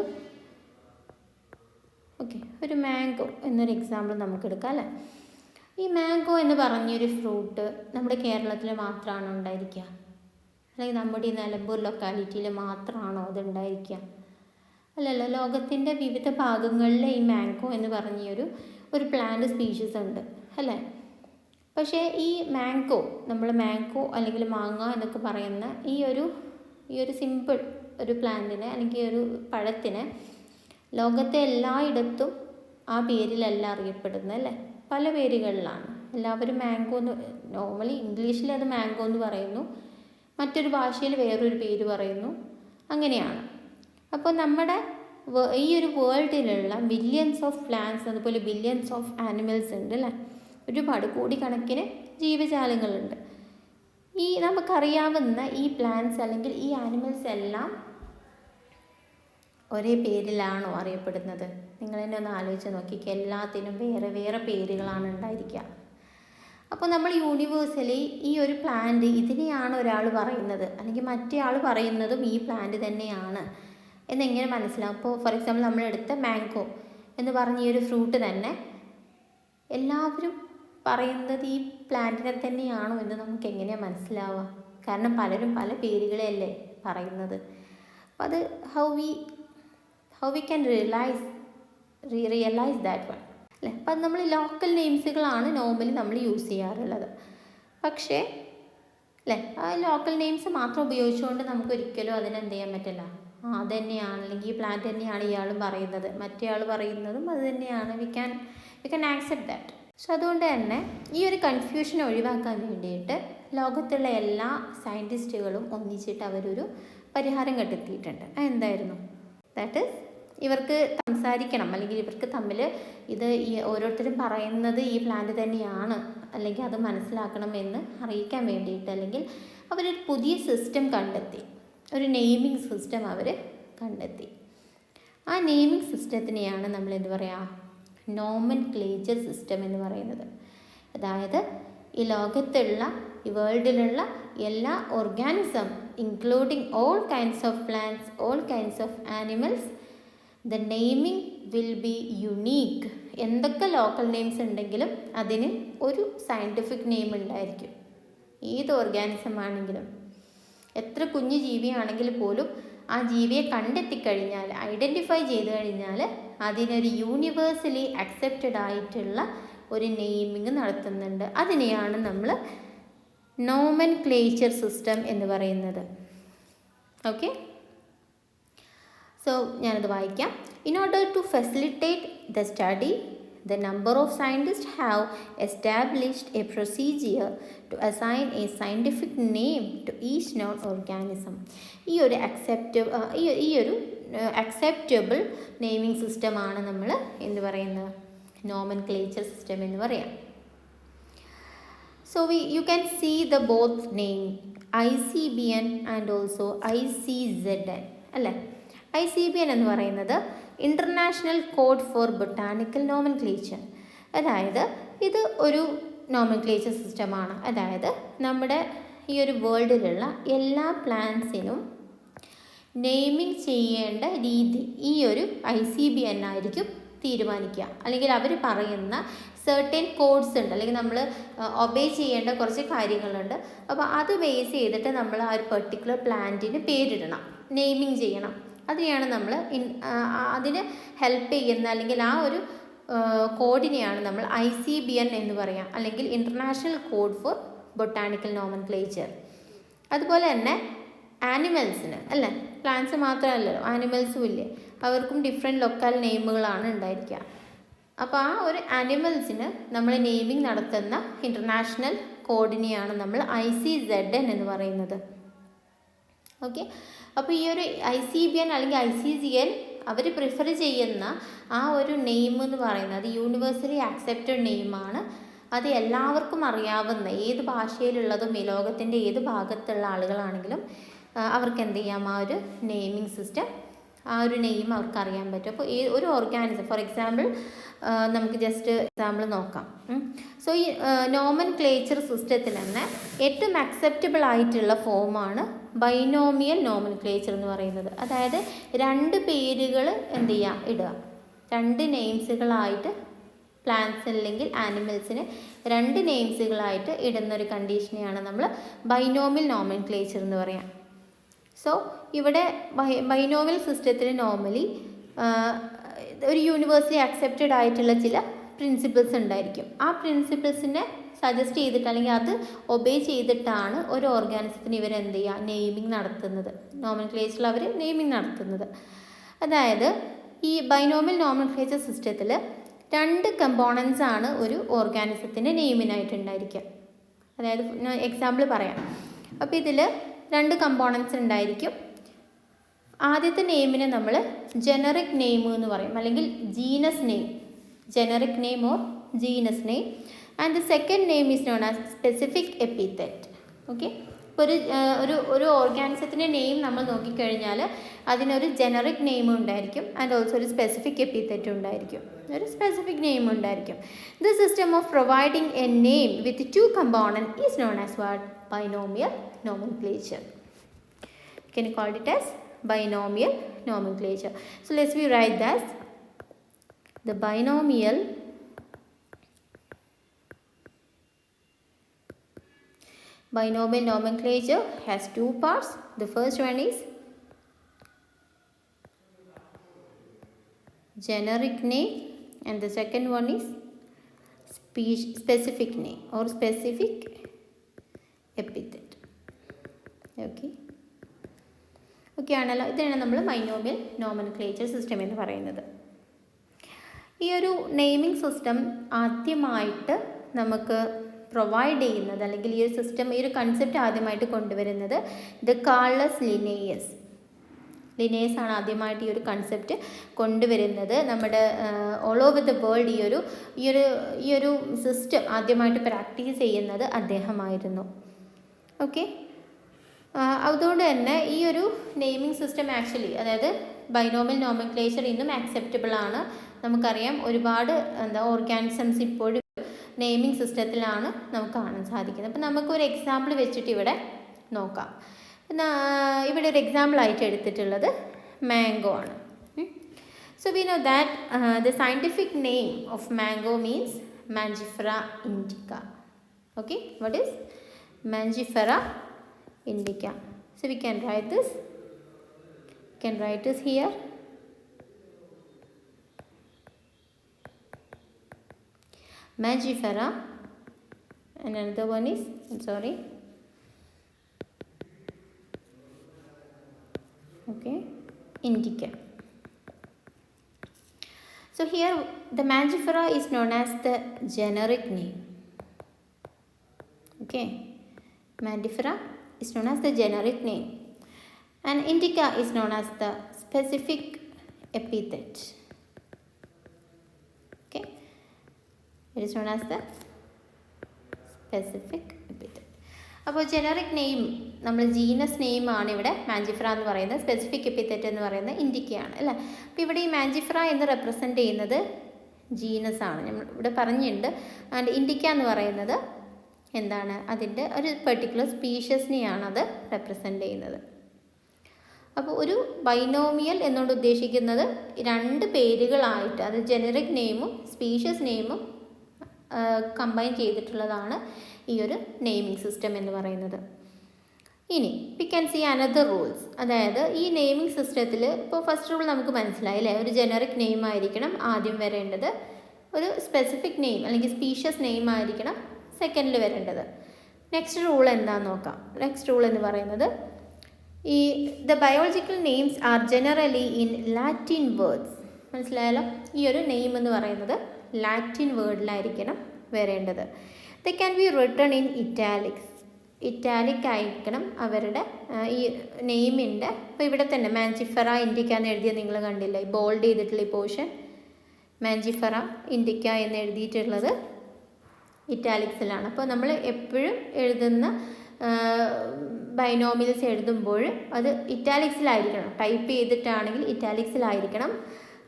Okay, ഒരു മാംഗോ എന്നൊരു എക്സാമ്പിൾ നമുക്ക് എടുക്കാം അല്ലേ. ഈ മാംഗോ എന്ന് പറഞ്ഞൊരു ഫ്രൂട്ട് നമ്മുടെ കേരളത്തിൽ മാത്രമാണോ ഉണ്ടായിരിക്കുക, അല്ലെങ്കിൽ നമ്മുടെ ഈ നിലമ്പൂർ ലൊക്കാലിറ്റിയിൽ മാത്രമാണോ അത് ഉണ്ടായിരിക്കുക? അല്ലല്ലോ, ലോകത്തിൻ്റെ വിവിധ ഭാഗങ്ങളിൽ ഈ മാംഗോ എന്ന് പറഞ്ഞൊരു പ്ലാന്റ് സ്പീഷീസ് ഉണ്ട് അല്ലേ. പക്ഷേ ഈ മാംഗോ, നമ്മൾ മാംഗോ അല്ലെങ്കിൽ മാങ്ങ എന്നൊക്കെ പറയുന്ന ഈ ഒരു സിമ്പിൾ ഒരു പ്ലാന്റിനെ അല്ലെങ്കിൽ ഒരു പഴത്തിനെ ലോകത്തെ എല്ലായിടത്തും ആ പേരിലല്ല അറിയപ്പെടുന്നത് അല്ലേ, പല പേരുകളിലാണ്. എല്ലാവരും മാംഗോ എന്ന്, നോർമലി ഇംഗ്ലീഷിൽ അത് മാംഗോ എന്ന് പറയുന്നു, മറ്റൊരു ഭാഷയിൽ വേറൊരു പേര് പറയുന്നു, അങ്ങനെയാണ്. അപ്പോൾ നമ്മുടെ ഈ ഒരു വേൾഡിലുള്ള ബില്യൺസ് ഓഫ് പ്ലാന്റ്സ്, അതുപോലെ ബില്യൺസ് ഓഫ് ആനിമൽസ് ഉണ്ട് അല്ലേ, ഒരുപാട് കോടിക്കണക്കിന് ജീവജാലങ്ങളുണ്ട്. ഈ നമുക്കറിയാവുന്ന ഈ പ്ലാന്റ്സ് അല്ലെങ്കിൽ ഈ ആനിമൽസ് എല്ലാം ഒരേ പേരിലാണോ അറിയപ്പെടുന്നത്? നിങ്ങൾ തന്നെ ഒന്ന് ആലോചിച്ച് നോക്കിക്കുക. എല്ലാത്തിനും വേറെ വേറെ പേരുകളാണ് ഉണ്ടായിരിക്കുക. അപ്പോൾ നമ്മൾ യൂണിവേഴ്സലി ഈ ഒരു പ്ലാന്റ് ഇതിനെയാണ് ഒരാൾ പറയുന്നത്, അല്ലെങ്കിൽ മറ്റേ ആൾ പറയുന്നതും ഈ പ്ലാന്റ് തന്നെയാണ് എന്നെങ്ങനെ മനസ്സിലാവും? അപ്പോൾ ഫോർ എക്സാമ്പിൾ നമ്മളെടുത്ത മാംഗോ എന്ന് പറഞ്ഞ ഈ ഒരു ഫ്രൂട്ട് തന്നെ എല്ലാവരും പറയുന്നത് ഈ പ്ലാന്റിനെ തന്നെയാണോ എന്ന് നമുക്ക് എങ്ങനെയാണ് മനസ്സിലാവുക? കാരണം പലരും പല പേരുകളെയല്ലേ പറയുന്നത്. അപ്പോൾ അത് how we can realise that one അല്ലേ. അപ്പം അത് നമ്മൾ ലോക്കൽ നെയിംസുകളാണ് നോർമലി നമ്മൾ യൂസ് ചെയ്യാറുള്ളത്. പക്ഷേ അല്ലേ, ആ ലോക്കൽ നെയിംസ് മാത്രം ഉപയോഗിച്ചുകൊണ്ട് നമുക്ക് ഒരിക്കലും അതിനെന്ത് ചെയ്യാൻ പറ്റില്ല, അത് തന്നെയാണ് അല്ലെങ്കിൽ ഈ പ്ലാന്റ് തന്നെയാണ് ഇയാളും പറയുന്നത്, മറ്റേ ആൾ പറയുന്നതും അത് തന്നെയാണ്. We can accept that. So അതുകൊണ്ട് തന്നെ ഈ ഒരു കൺഫ്യൂഷൻ ഒഴിവാക്കാൻ വേണ്ടിയിട്ട് ലോകത്തുള്ള എല്ലാ സയൻറ്റിസ്റ്റുകളും ഒന്നിച്ചിട്ട് അവരൊരു പരിഹാരം കണ്ടെത്തിയിട്ടുണ്ട്. എന്തായിരുന്നു? ദാറ്റ് ഈസ് ഇവർക്ക് സംസാരിക്കണം, അല്ലെങ്കിൽ ഇവർക്ക് തമ്മിൽ ഈ ഓരോരുത്തരും പറയുന്നത് ഈ പ്ലാന്റ് തന്നെയാണ് അല്ലെങ്കിൽ അത് മനസ്സിലാക്കണം എന്ന് അറിയിക്കാൻ വേണ്ടിയിട്ട്, അല്ലെങ്കിൽ അവരൊരു പുതിയ സിസ്റ്റം കണ്ടെത്തി, ഒരു നെയിമിംഗ് സിസ്റ്റം അവർ കണ്ടെത്തി. ആ നെയിമിംഗ് സിസ്റ്റത്തിനെയാണ് നമ്മൾ എന്ത് പറയുക, നോമൻക്ലേച്ചർ സിസ്റ്റം എന്ന് പറയുന്നത്. അതായത് ഈ ലോകത്തുള്ള ഈ വേൾഡിലുള്ള എല്ലാ organism including all kinds of plants, all kinds of animals, the naming will be unique. എന്തൊക്കെ ലോക്കൽ നെയിംസ് ഉണ്ടെങ്കിലും അതിന് ഒരു സയൻറ്റിഫിക് നെയിം ഉണ്ടായിരിക്കും. ഏത് ഓർഗാനിസം ആണെങ്കിലും, എത്ര കുഞ്ഞു ജീവിയാണെങ്കിൽ പോലും ആ ജീവിയെ കണ്ടെത്തിക്കഴിഞ്ഞാൽ, ഐഡൻറ്റിഫൈ ചെയ്ത് കഴിഞ്ഞാൽ അതിനൊരു യൂണിവേഴ്സലി അക്സെപ്റ്റഡ് ആയിട്ടുള്ള ഒരു നെയിമിങ് നടത്തുന്നുണ്ട്. അതിനെയാണ് നമ്മൾ നോമൻക്ലേച്ചർ സിസ്റ്റം എന്ന് പറയുന്നത്. ഓക്കെ, സോ ഞാനത് വായിക്കാം. In order to facilitate the study, the number of scientists have established a procedure to assign a scientific name to each known organism. ഈ ഒരു അക്സെപ്റ്റബിൾ നെയിമിംഗ് സിസ്റ്റമാണ് നമ്മൾ എന്ത് പറയുന്നത്, നോമൻക്ലേച്ചർ സിസ്റ്റം എന്ന് പറയാം. So you can see the both name ICBN and also ICZN അല്ലേ. ICBN എന്ന് പറയുന്നത് international code for botanical nomenclature. അതായത് ഇത് ഒരു നോമൻക്ലേച്ചർ സിസ്റ്റമാണ്. അതായത് നമ്മുടെ ഈ ഒരു വേൾഡിലുള്ള എല്ലാ പ്ലാന്റ്സിനും നെയിമിംഗ് ചെയ്യേണ്ട രീതി ഈ ഒരു ICBN ആയിരിക്കും തീരുമാനിക്കുക. അല്ലെങ്കിൽ അവർ പറയുന്ന സെർട്ടൻ കോഡ്സ് ഉണ്ട്, അല്ലെങ്കിൽ നമ്മൾ ഒബേ ചെയ്യേണ്ട കുറച്ച് കാര്യങ്ങളുണ്ട്. അപ്പോൾ അത് ബേസ് ചെയ്തിട്ട് നമ്മൾ ആ ഒരു പെർട്ടിക്കുലർ പ്ലാന്റിന് പേരിടണം, നെയിമിംഗ് ചെയ്യണം. അതിനെയാണ് നമ്മൾ അതിന് ഹെൽപ്പ് ചെയ്യുന്ന അല്ലെങ്കിൽ ആ ഒരു കോഡിനെയാണ് നമ്മൾ ICBN എന്ന് പറയാം, അല്ലെങ്കിൽ international code for botanical nomenclature. അതുപോലെ തന്നെ ആനിമൽസിന് അല്ലേ, പ്ലാന്റ്സ് മാത്രമല്ലല്ലോ, ആനിമൽസും ഇല്ലേ, അവർക്കും ഡിഫറെൻറ്റ് ലൊക്കൽ നെയിമുകളാണ് ഉണ്ടായിരിക്കുക. അപ്പോൾ ആ ഒരു ആനിമൽസിന് നമ്മൾ നെയിമിംഗ് നടത്തുന്ന ഇൻ്റർനാഷണൽ കോഡിനെയാണ് നമ്മൾ ICZN എന്ന് പറയുന്നത്. ഓക്കെ, അപ്പോൾ ഈ ഒരു ICBN അല്ലെങ്കിൽ ICZN അവർ പ്രിഫർ ചെയ്യുന്ന ആ ഒരു നെയിം എന്ന് പറയുന്നത് യൂണിവേഴ്സലി ആക്സെപ്റ്റഡ് നെയിമാണ്. അത് എല്ലാവർക്കും അറിയാവുന്ന, ഏത് ഭാഷയിലുള്ളതും ഈ ലോകത്തിൻ്റെ ഏത് ഭാഗത്തുള്ള ആളുകളാണെങ്കിലും അവർക്ക് എന്ത് ചെയ്യാം, ആ ഒരു നെയിമിംഗ് സിസ്റ്റം, ആ ഒരു നെയിം അവർക്ക് അറിയാൻ പറ്റും. അപ്പോൾ ഒരു ഓർഗാനിസം, ഫോർ എക്സാമ്പിൾ നമുക്ക് ജസ്റ്റ് എക്സാമ്പിൾ നോക്കാം. സോ ഈ നോമൻക്ലേച്ചർ സിസ്റ്റത്തിൽ തന്നെ ഏറ്റവും അക്സെപ്റ്റബിൾ ആയിട്ടുള്ള ഫോമാണ് ബൈനോമിയൽ നോമൻക്ലേച്ചർ എന്ന് പറയുന്നത്. അതായത് രണ്ട് പേരുകൾ എന്ത് ചെയ്യുക, ഇടുക, രണ്ട് നെയിംസുകളായിട്ട് പ്ലാന്റ്സ് അല്ലെങ്കിൽ ആനിമൽസിന് രണ്ട് നെയിംസുകളായിട്ട് ഇടുന്നൊരു കണ്ടീഷനെയാണ് നമ്മൾ ബൈനോമിയൽ നോമൻക്ലേച്ചർ എന്ന് പറയാം. സോ ഇവിടെ ബൈനോമിയൽ സിസ്റ്റത്തിൽ നോർമലി ഒരു യൂണിവേഴ്സലി അക്സെപ്റ്റഡ് ആയിട്ടുള്ള ചില പ്രിൻസിപ്പിൾസ് ഉണ്ടായിരിക്കും. ആ പ്രിൻസിപ്പിൾസിനെ സജസ്റ്റ് ചെയ്തിട്ട് അല്ലെങ്കിൽ അത് ഒബേ ചെയ്തിട്ടാണ് ഒരു ഓർഗാനിസത്തിന് ഇവരെന്ത് ചെയ്യുക, നെയിമിംഗ് നടത്തുന്നത്, നോമൻക്ലേച്ചറിൽ അവർ നെയിമിംഗ് നടത്തുന്നത്. അതായത് ഈ ബൈനോമിയൽ നോമൻക്ലേച്ചർ സിസ്റ്റത്തിൽ രണ്ട് കമ്പോണൻസ് ആണ് ഒരു ഓർഗാനിസത്തിൻ്റെ നെയിമിനായിട്ടുണ്ടായിരിക്കുക. അതായത് എക്സാമ്പിൾ പറയാം. അപ്പോൾ ഇതിൽ രണ്ട് കമ്പോണൻസ് ഉണ്ടായിരിക്കും. ആദ്യത്തെ നെയിമിനെ നമ്മൾ ജനറിക് നെയിം എന്ന് പറയും, അല്ലെങ്കിൽ genus name, generic name or genus name. And the second name is known as specific epithet. Okay, ഇപ്പോൾ ഒരു ഓർഗാനിസത്തിൻ്റെ നെയിം നമ്മൾ നോക്കിക്കഴിഞ്ഞാൽ അതിനൊരു ജനറിക് നെയിം ഉണ്ടായിരിക്കും ആൻഡ് ഓൾസോ ഒരു സ്പെസിഫിക് എപ്പിത്തറ്റ് ഉണ്ടായിരിക്കും, ഒരു സ്പെസിഫിക് നെയിം ഉണ്ടായിരിക്കും. The system of providing a name with two component is known as what, binomial nomenclature. Can you call it as binomial nomenclature? So let's we write that the binomial nomenclature has two parts. The first one is generic name and the second one is specific name or specific epithet. Okay ആണല്ലോ. ഇതാണ് നമ്മൾ binomial nomenclature system എന്ന് പറയുന്നത്. ഈ ഒരു naming system ആദ്യമായിട്ട് നമുക്ക് provide ചെയ്യുന്നത്, അല്ലെങ്കിൽ ഈ ഒരു സിസ്റ്റം, ഈ ഒരു കൺസെപ്റ്റ് ആദ്യമായിട്ട് കൊണ്ടുവരുന്നത് കാർലസ് ലിനേയസ് ആണ് ആദ്യമായിട്ട് ഈ ഒരു കൺസെപ്റ്റ് കൊണ്ടുവരുന്നത്. നമ്മുടെ ഓൾ ഓവർ ദ വേൾഡ് ഈ ഒരു സിസ്റ്റം ആദ്യമായിട്ട് പ്രാക്ടീസ് ചെയ്യുന്നത് അദ്ദേഹമായിരുന്നു. ഓക്കെ, അതുകൊണ്ട് തന്നെ ഈ ഒരു നെയിമിംഗ് സിസ്റ്റം ആക്ച്വലി, അതായത് ബൈനോമിയൽ നോമൻക്ലേച്ചർ ഇന്നും ആക്സെപ്റ്റബിൾ ആണ്. നമുക്കറിയാം ഒരുപാട് ഓർഗാനിസംസ് ഇപ്പോഴും നെയിമിംഗ് സിസ്റ്റത്തിലാണ് നമുക്ക് കാണാൻ സാധിക്കുന്നത്. അപ്പോൾ നമുക്കൊരു എക്സാമ്പിൾ വെച്ചിട്ട് ഇവിടെ നോക്കാം. ഇവിടെ ഒരു എക്സാമ്പിൾ ആയിട്ട് എടുത്തിട്ടുള്ളത് മാംഗോ ആണ്. So we know that the scientific name of mango means Mangifera Indica. Okay, what is Mangifera indica? So we can write this. Here. Mangifera, and another one is, indica. So here the Mangifera is known as the generic name. Okay, Mangifera is known as the generic name and indica is known as the specific epithet. Okay, it is known as the specific epithet. അപ്പോൾ generic name, നമ്മൾ genus name ആണ് ഇവിടെ Mangifera എന്ന് പറയുന്നത്, specific epithet എന്ന് പറയുന്നത് ഇൻഡിക്കയാണ് അല്ലേ. അപ്പോൾ ഇവിടെ ഈ മാഞ്ചിഫെറ എന്ന് റെപ്രസെൻ്റ് ചെയ്യുന്നത് ജീനസ് ആണ്, നമ്മൾ ഇവിടെ പറഞ്ഞിട്ടുണ്ട്. ആൻഡ് ഇൻഡിക്ക എന്ന് പറയുന്നത് എന്താണ്, അതിൻ്റെ ഒരു പെർട്ടിക്കുലർ സ്പീഷ്യസിനെയാണ് അത് റെപ്രസെൻ്റ് ചെയ്യുന്നത്. അപ്പോൾ ഒരു ബൈനോമിയൽ എന്നുകൊണ്ട് ഉദ്ദേശിക്കുന്നത് രണ്ട് പേരുകളായിട്ട്, അത് ജനറിക് നെയിമും സ്പീഷ്യസ് നെയിമും കമ്പൈൻ ചെയ്തിട്ടുള്ളതാണ് ഈ ഒരു നെയിമിംഗ് സിസ്റ്റം എന്ന് പറയുന്നത്. ഇനി we can see another rules. അതായത് ഈ നെയിമിംഗ് സിസ്റ്റത്തിൽ ഇപ്പോൾ ഫസ്റ്റ് റൂൾ നമുക്ക് മനസ്സിലായി അല്ലേ, ഒരു ജനറിക് നെയിം ആയിരിക്കണം ആദ്യം വരേണ്ടത്, ഒരു സ്പെസിഫിക് നെയിം അല്ലെങ്കിൽ സ്പീഷ്യസ് നെയിം ആയിരിക്കണം സെക്കൻഡിൽ വരേണ്ടത്. നെക്സ്റ്റ് റൂൾ എന്താണെന്ന് നോക്കാം. നെക്സ്റ്റ് റൂൾ എന്ന് പറയുന്നത് ഈ the biological names are generally in Latin words. മനസ്സിലായാലോ, ഈ ഒരു നെയിം എന്ന് പറയുന്നത് ലാറ്റിൻ വേർഡിലായിരിക്കണം വരേണ്ടത്. The can be written in italics. Italic ആയിരിക്കണം അവരുടെ ഈ നെയിമിൻ്റെ. അപ്പോൾ ഇവിടെ തന്നെ മാഞ്ചിഫെറ ഇൻഡിക്ക എന്ന് എഴുതിയത് നിങ്ങൾ കണ്ടില്ലേ, ബോൾഡ് ചെയ്തിട്ടുള്ള ഈ പോർഷൻ മാഞ്ചിഫെറ ഇൻഡിക്ക എന്ന് എഴുതിയിട്ടുള്ളത് ഇറ്റാലിക്സിലാണ്. അപ്പോൾ നമ്മൾ എപ്പോഴും എഴുതുന്ന ബൈനോമിയൽസ് എഴുതുമ്പോൾ അത് ഇറ്റാലിക്സിലായിരിക്കണം, ടൈപ്പ് ചെയ്തിട്ടാണെങ്കിൽ ഇറ്റാലിക്സിലായിരിക്കണം,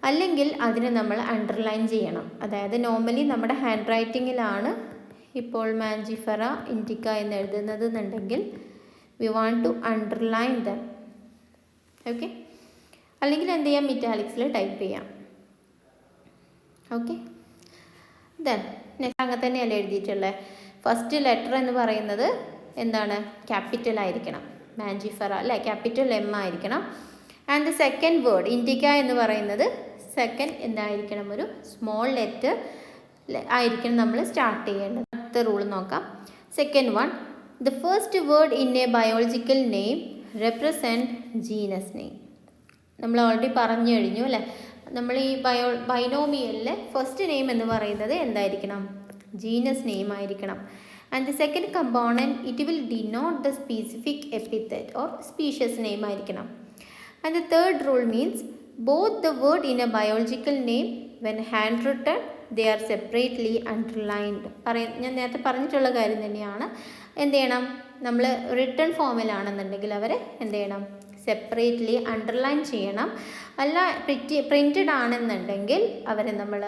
അല്ലെങ്കിൽ അതിനെ നമ്മൾ അണ്ടർലൈൻ ചെയ്യണം. അതായത് നോർമലി നമ്മുടെ ഹാൻഡ് റൈറ്റിങ്ങിലാണ് ഇപ്പോൾ മാഞ്ചിഫെറ ഇൻഡിക്ക എന്ന് എഴുതുന്നത് എന്നുണ്ടെങ്കിൽ we want to underline them. Okay, അല്ലെങ്കിൽ എന്ത് ചെയ്യാം, ഇറ്റാലിക്സിൽ ടൈപ്പ് ചെയ്യാം. ഓക്കെ, ദെൻ നെക്സ്റ്റ് അങ്ങനെ തന്നെയല്ലേ എഴുതിയിട്ടുള്ളത്. ഫസ്റ്റ് ലെറ്റർ എന്ന് പറയുന്നത് എന്താണ്, ക്യാപിറ്റൽ ആയിരിക്കണം, മാഞ്ചിഫെറ അല്ലേ, ക്യാപിറ്റൽ എം ആയിരിക്കണം. And the second word Indica എന്ന് പറയുന്നത് സെക്കൻഡ് എന്തായിരിക്കണം, ഒരു സ്മോൾ ലെറ്റർ ആയിരിക്കണം നമ്മൾ സ്റ്റാർട്ട് ചെയ്യേണ്ടത്. അടുത്ത റൂൾ നോക്കാം. Second one, the first word in a biological name represent genus name. നമ്മൾ ഓൾറെഡി പറഞ്ഞു കഴിഞ്ഞു അല്ലേ, നമ്മൾ ഈ ബൈനോമിയലിലെ ഫസ്റ്റ് നെയിം എന്ന് പറയുന്നത് എന്തായിരിക്കണം, ജീനസ് നെയിം ആയിരിക്കണം. And the second component it will denote the specific epithet or species name ആയിരിക്കണം. And the third rule means both the word in a biological name when hand written they are separately underlined. ഞാൻ നേരത്തെ പറഞ്ഞിട്ടുള്ള കാര്യം തന്നെയാണ്. എന്ത് ചെയ്യണം, നമ്മൾ written ഫോമിലാണെന്നുണ്ടെങ്കിൽ അവരെ എന്ത് ചെയ്യണം, സെപ്പറേറ്റ്ലി അണ്ടർലൈൻ ചെയ്യണം. അല്ല പ്രിൻറ്റഡ് ആണെന്നുണ്ടെങ്കിൽ അവരെ നമ്മൾ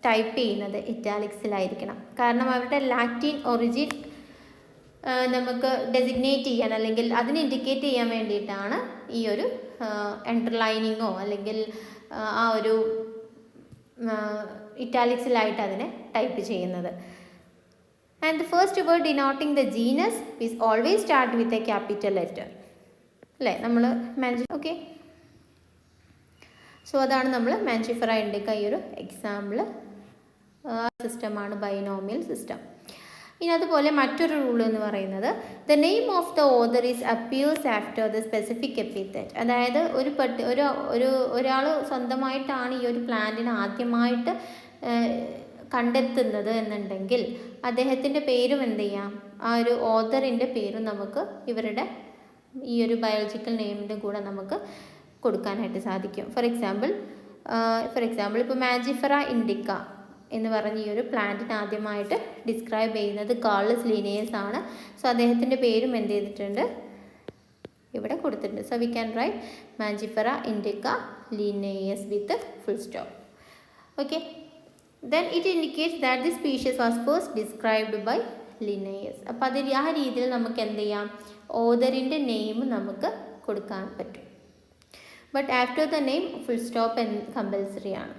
ടൈപ്പ് ചെയ്യുന്നത് ഇറ്റാലിക്സിലായിരിക്കണം. കാരണം അവരുടെ ലാറ്റിൻ ഒറിജിൻ നമുക്ക് ഡെസിഗ്നേറ്റ് ചെയ്യാൻ അല്ലെങ്കിൽ അതിനെ ഇൻഡിക്കേറ്റ് ചെയ്യാൻ വേണ്ടിയിട്ടാണ് ഈ ഒരു അണ്ടർലൈനിങ്ങോ അല്ലെങ്കിൽ ആ ഒരു ഇറ്റാലിക്സിലായിട്ട് അതിനെ ടൈപ്പ് ചെയ്യുന്നത്. And the first word denoting the genus is always start with a capital letter അല്ലേ, നമ്മൾ ഓക്കെ. സോ അതാണ് നമ്മൾ മാഞ്ചിഫെറ ഇൻഡിക്ക ഈ ഒരു എക്സാമ്പിൾ സിസ്റ്റമാണ് ബൈനോമിയൽ സിസ്റ്റം. ഇനി അതുപോലെ മറ്റൊരു റൂൾ എന്ന് പറയുന്നത് the name of the author is appears after the specific epithet. അതായത് ഒരാൾ സ്വന്തമായിട്ടാണ് ഈ ഒരു പ്ലാന്റിനെ ആദ്യമായിട്ട് കണ്ടെത്തുന്നത് എന്നുണ്ടെങ്കിൽ അദ്ദേഹത്തിൻ്റെ പേരും എന്ത് ചെയ്യാം, ആ ഒരു ഓതറിൻ്റെ പേരും നമുക്ക് ഇവരുടെ ഈ ഒരു ബയോളജിക്കൽ നെയിമിൻ്റെ കൂടെ നമുക്ക് കൊടുക്കാനായിട്ട് സാധിക്കും. ഫോർ എക്സാമ്പിൾ ഇപ്പോൾ മാഞ്ചിഫെറ ഇൻഡിക്ക എന്ന് പറഞ്ഞ ഈ ഒരു പ്ലാന്റിന് ആദ്യമായിട്ട് ഡിസ്ക്രൈബ് ചെയ്യുന്നത് കാർലസ് ലിനേയസ് ആണ്. സോ അദ്ദേഹത്തിൻ്റെ പേരും എന്ത് ചെയ്തിട്ടുണ്ട്, ഇവിടെ കൊടുത്തിട്ടുണ്ട്. So we can write mangifera indica Linnaeus with full stop. Okay, then it indicates that the species was first described by Linnaeus. അപ്പോൾ അത് ആ രീതിയിൽ നമുക്ക് എന്ത് ചെയ്യാം, ഓതറിൻ്റെ നെയിം നമുക്ക് കൊടുക്കാൻ പറ്റും. But after the name full stop compulsory ആണ്.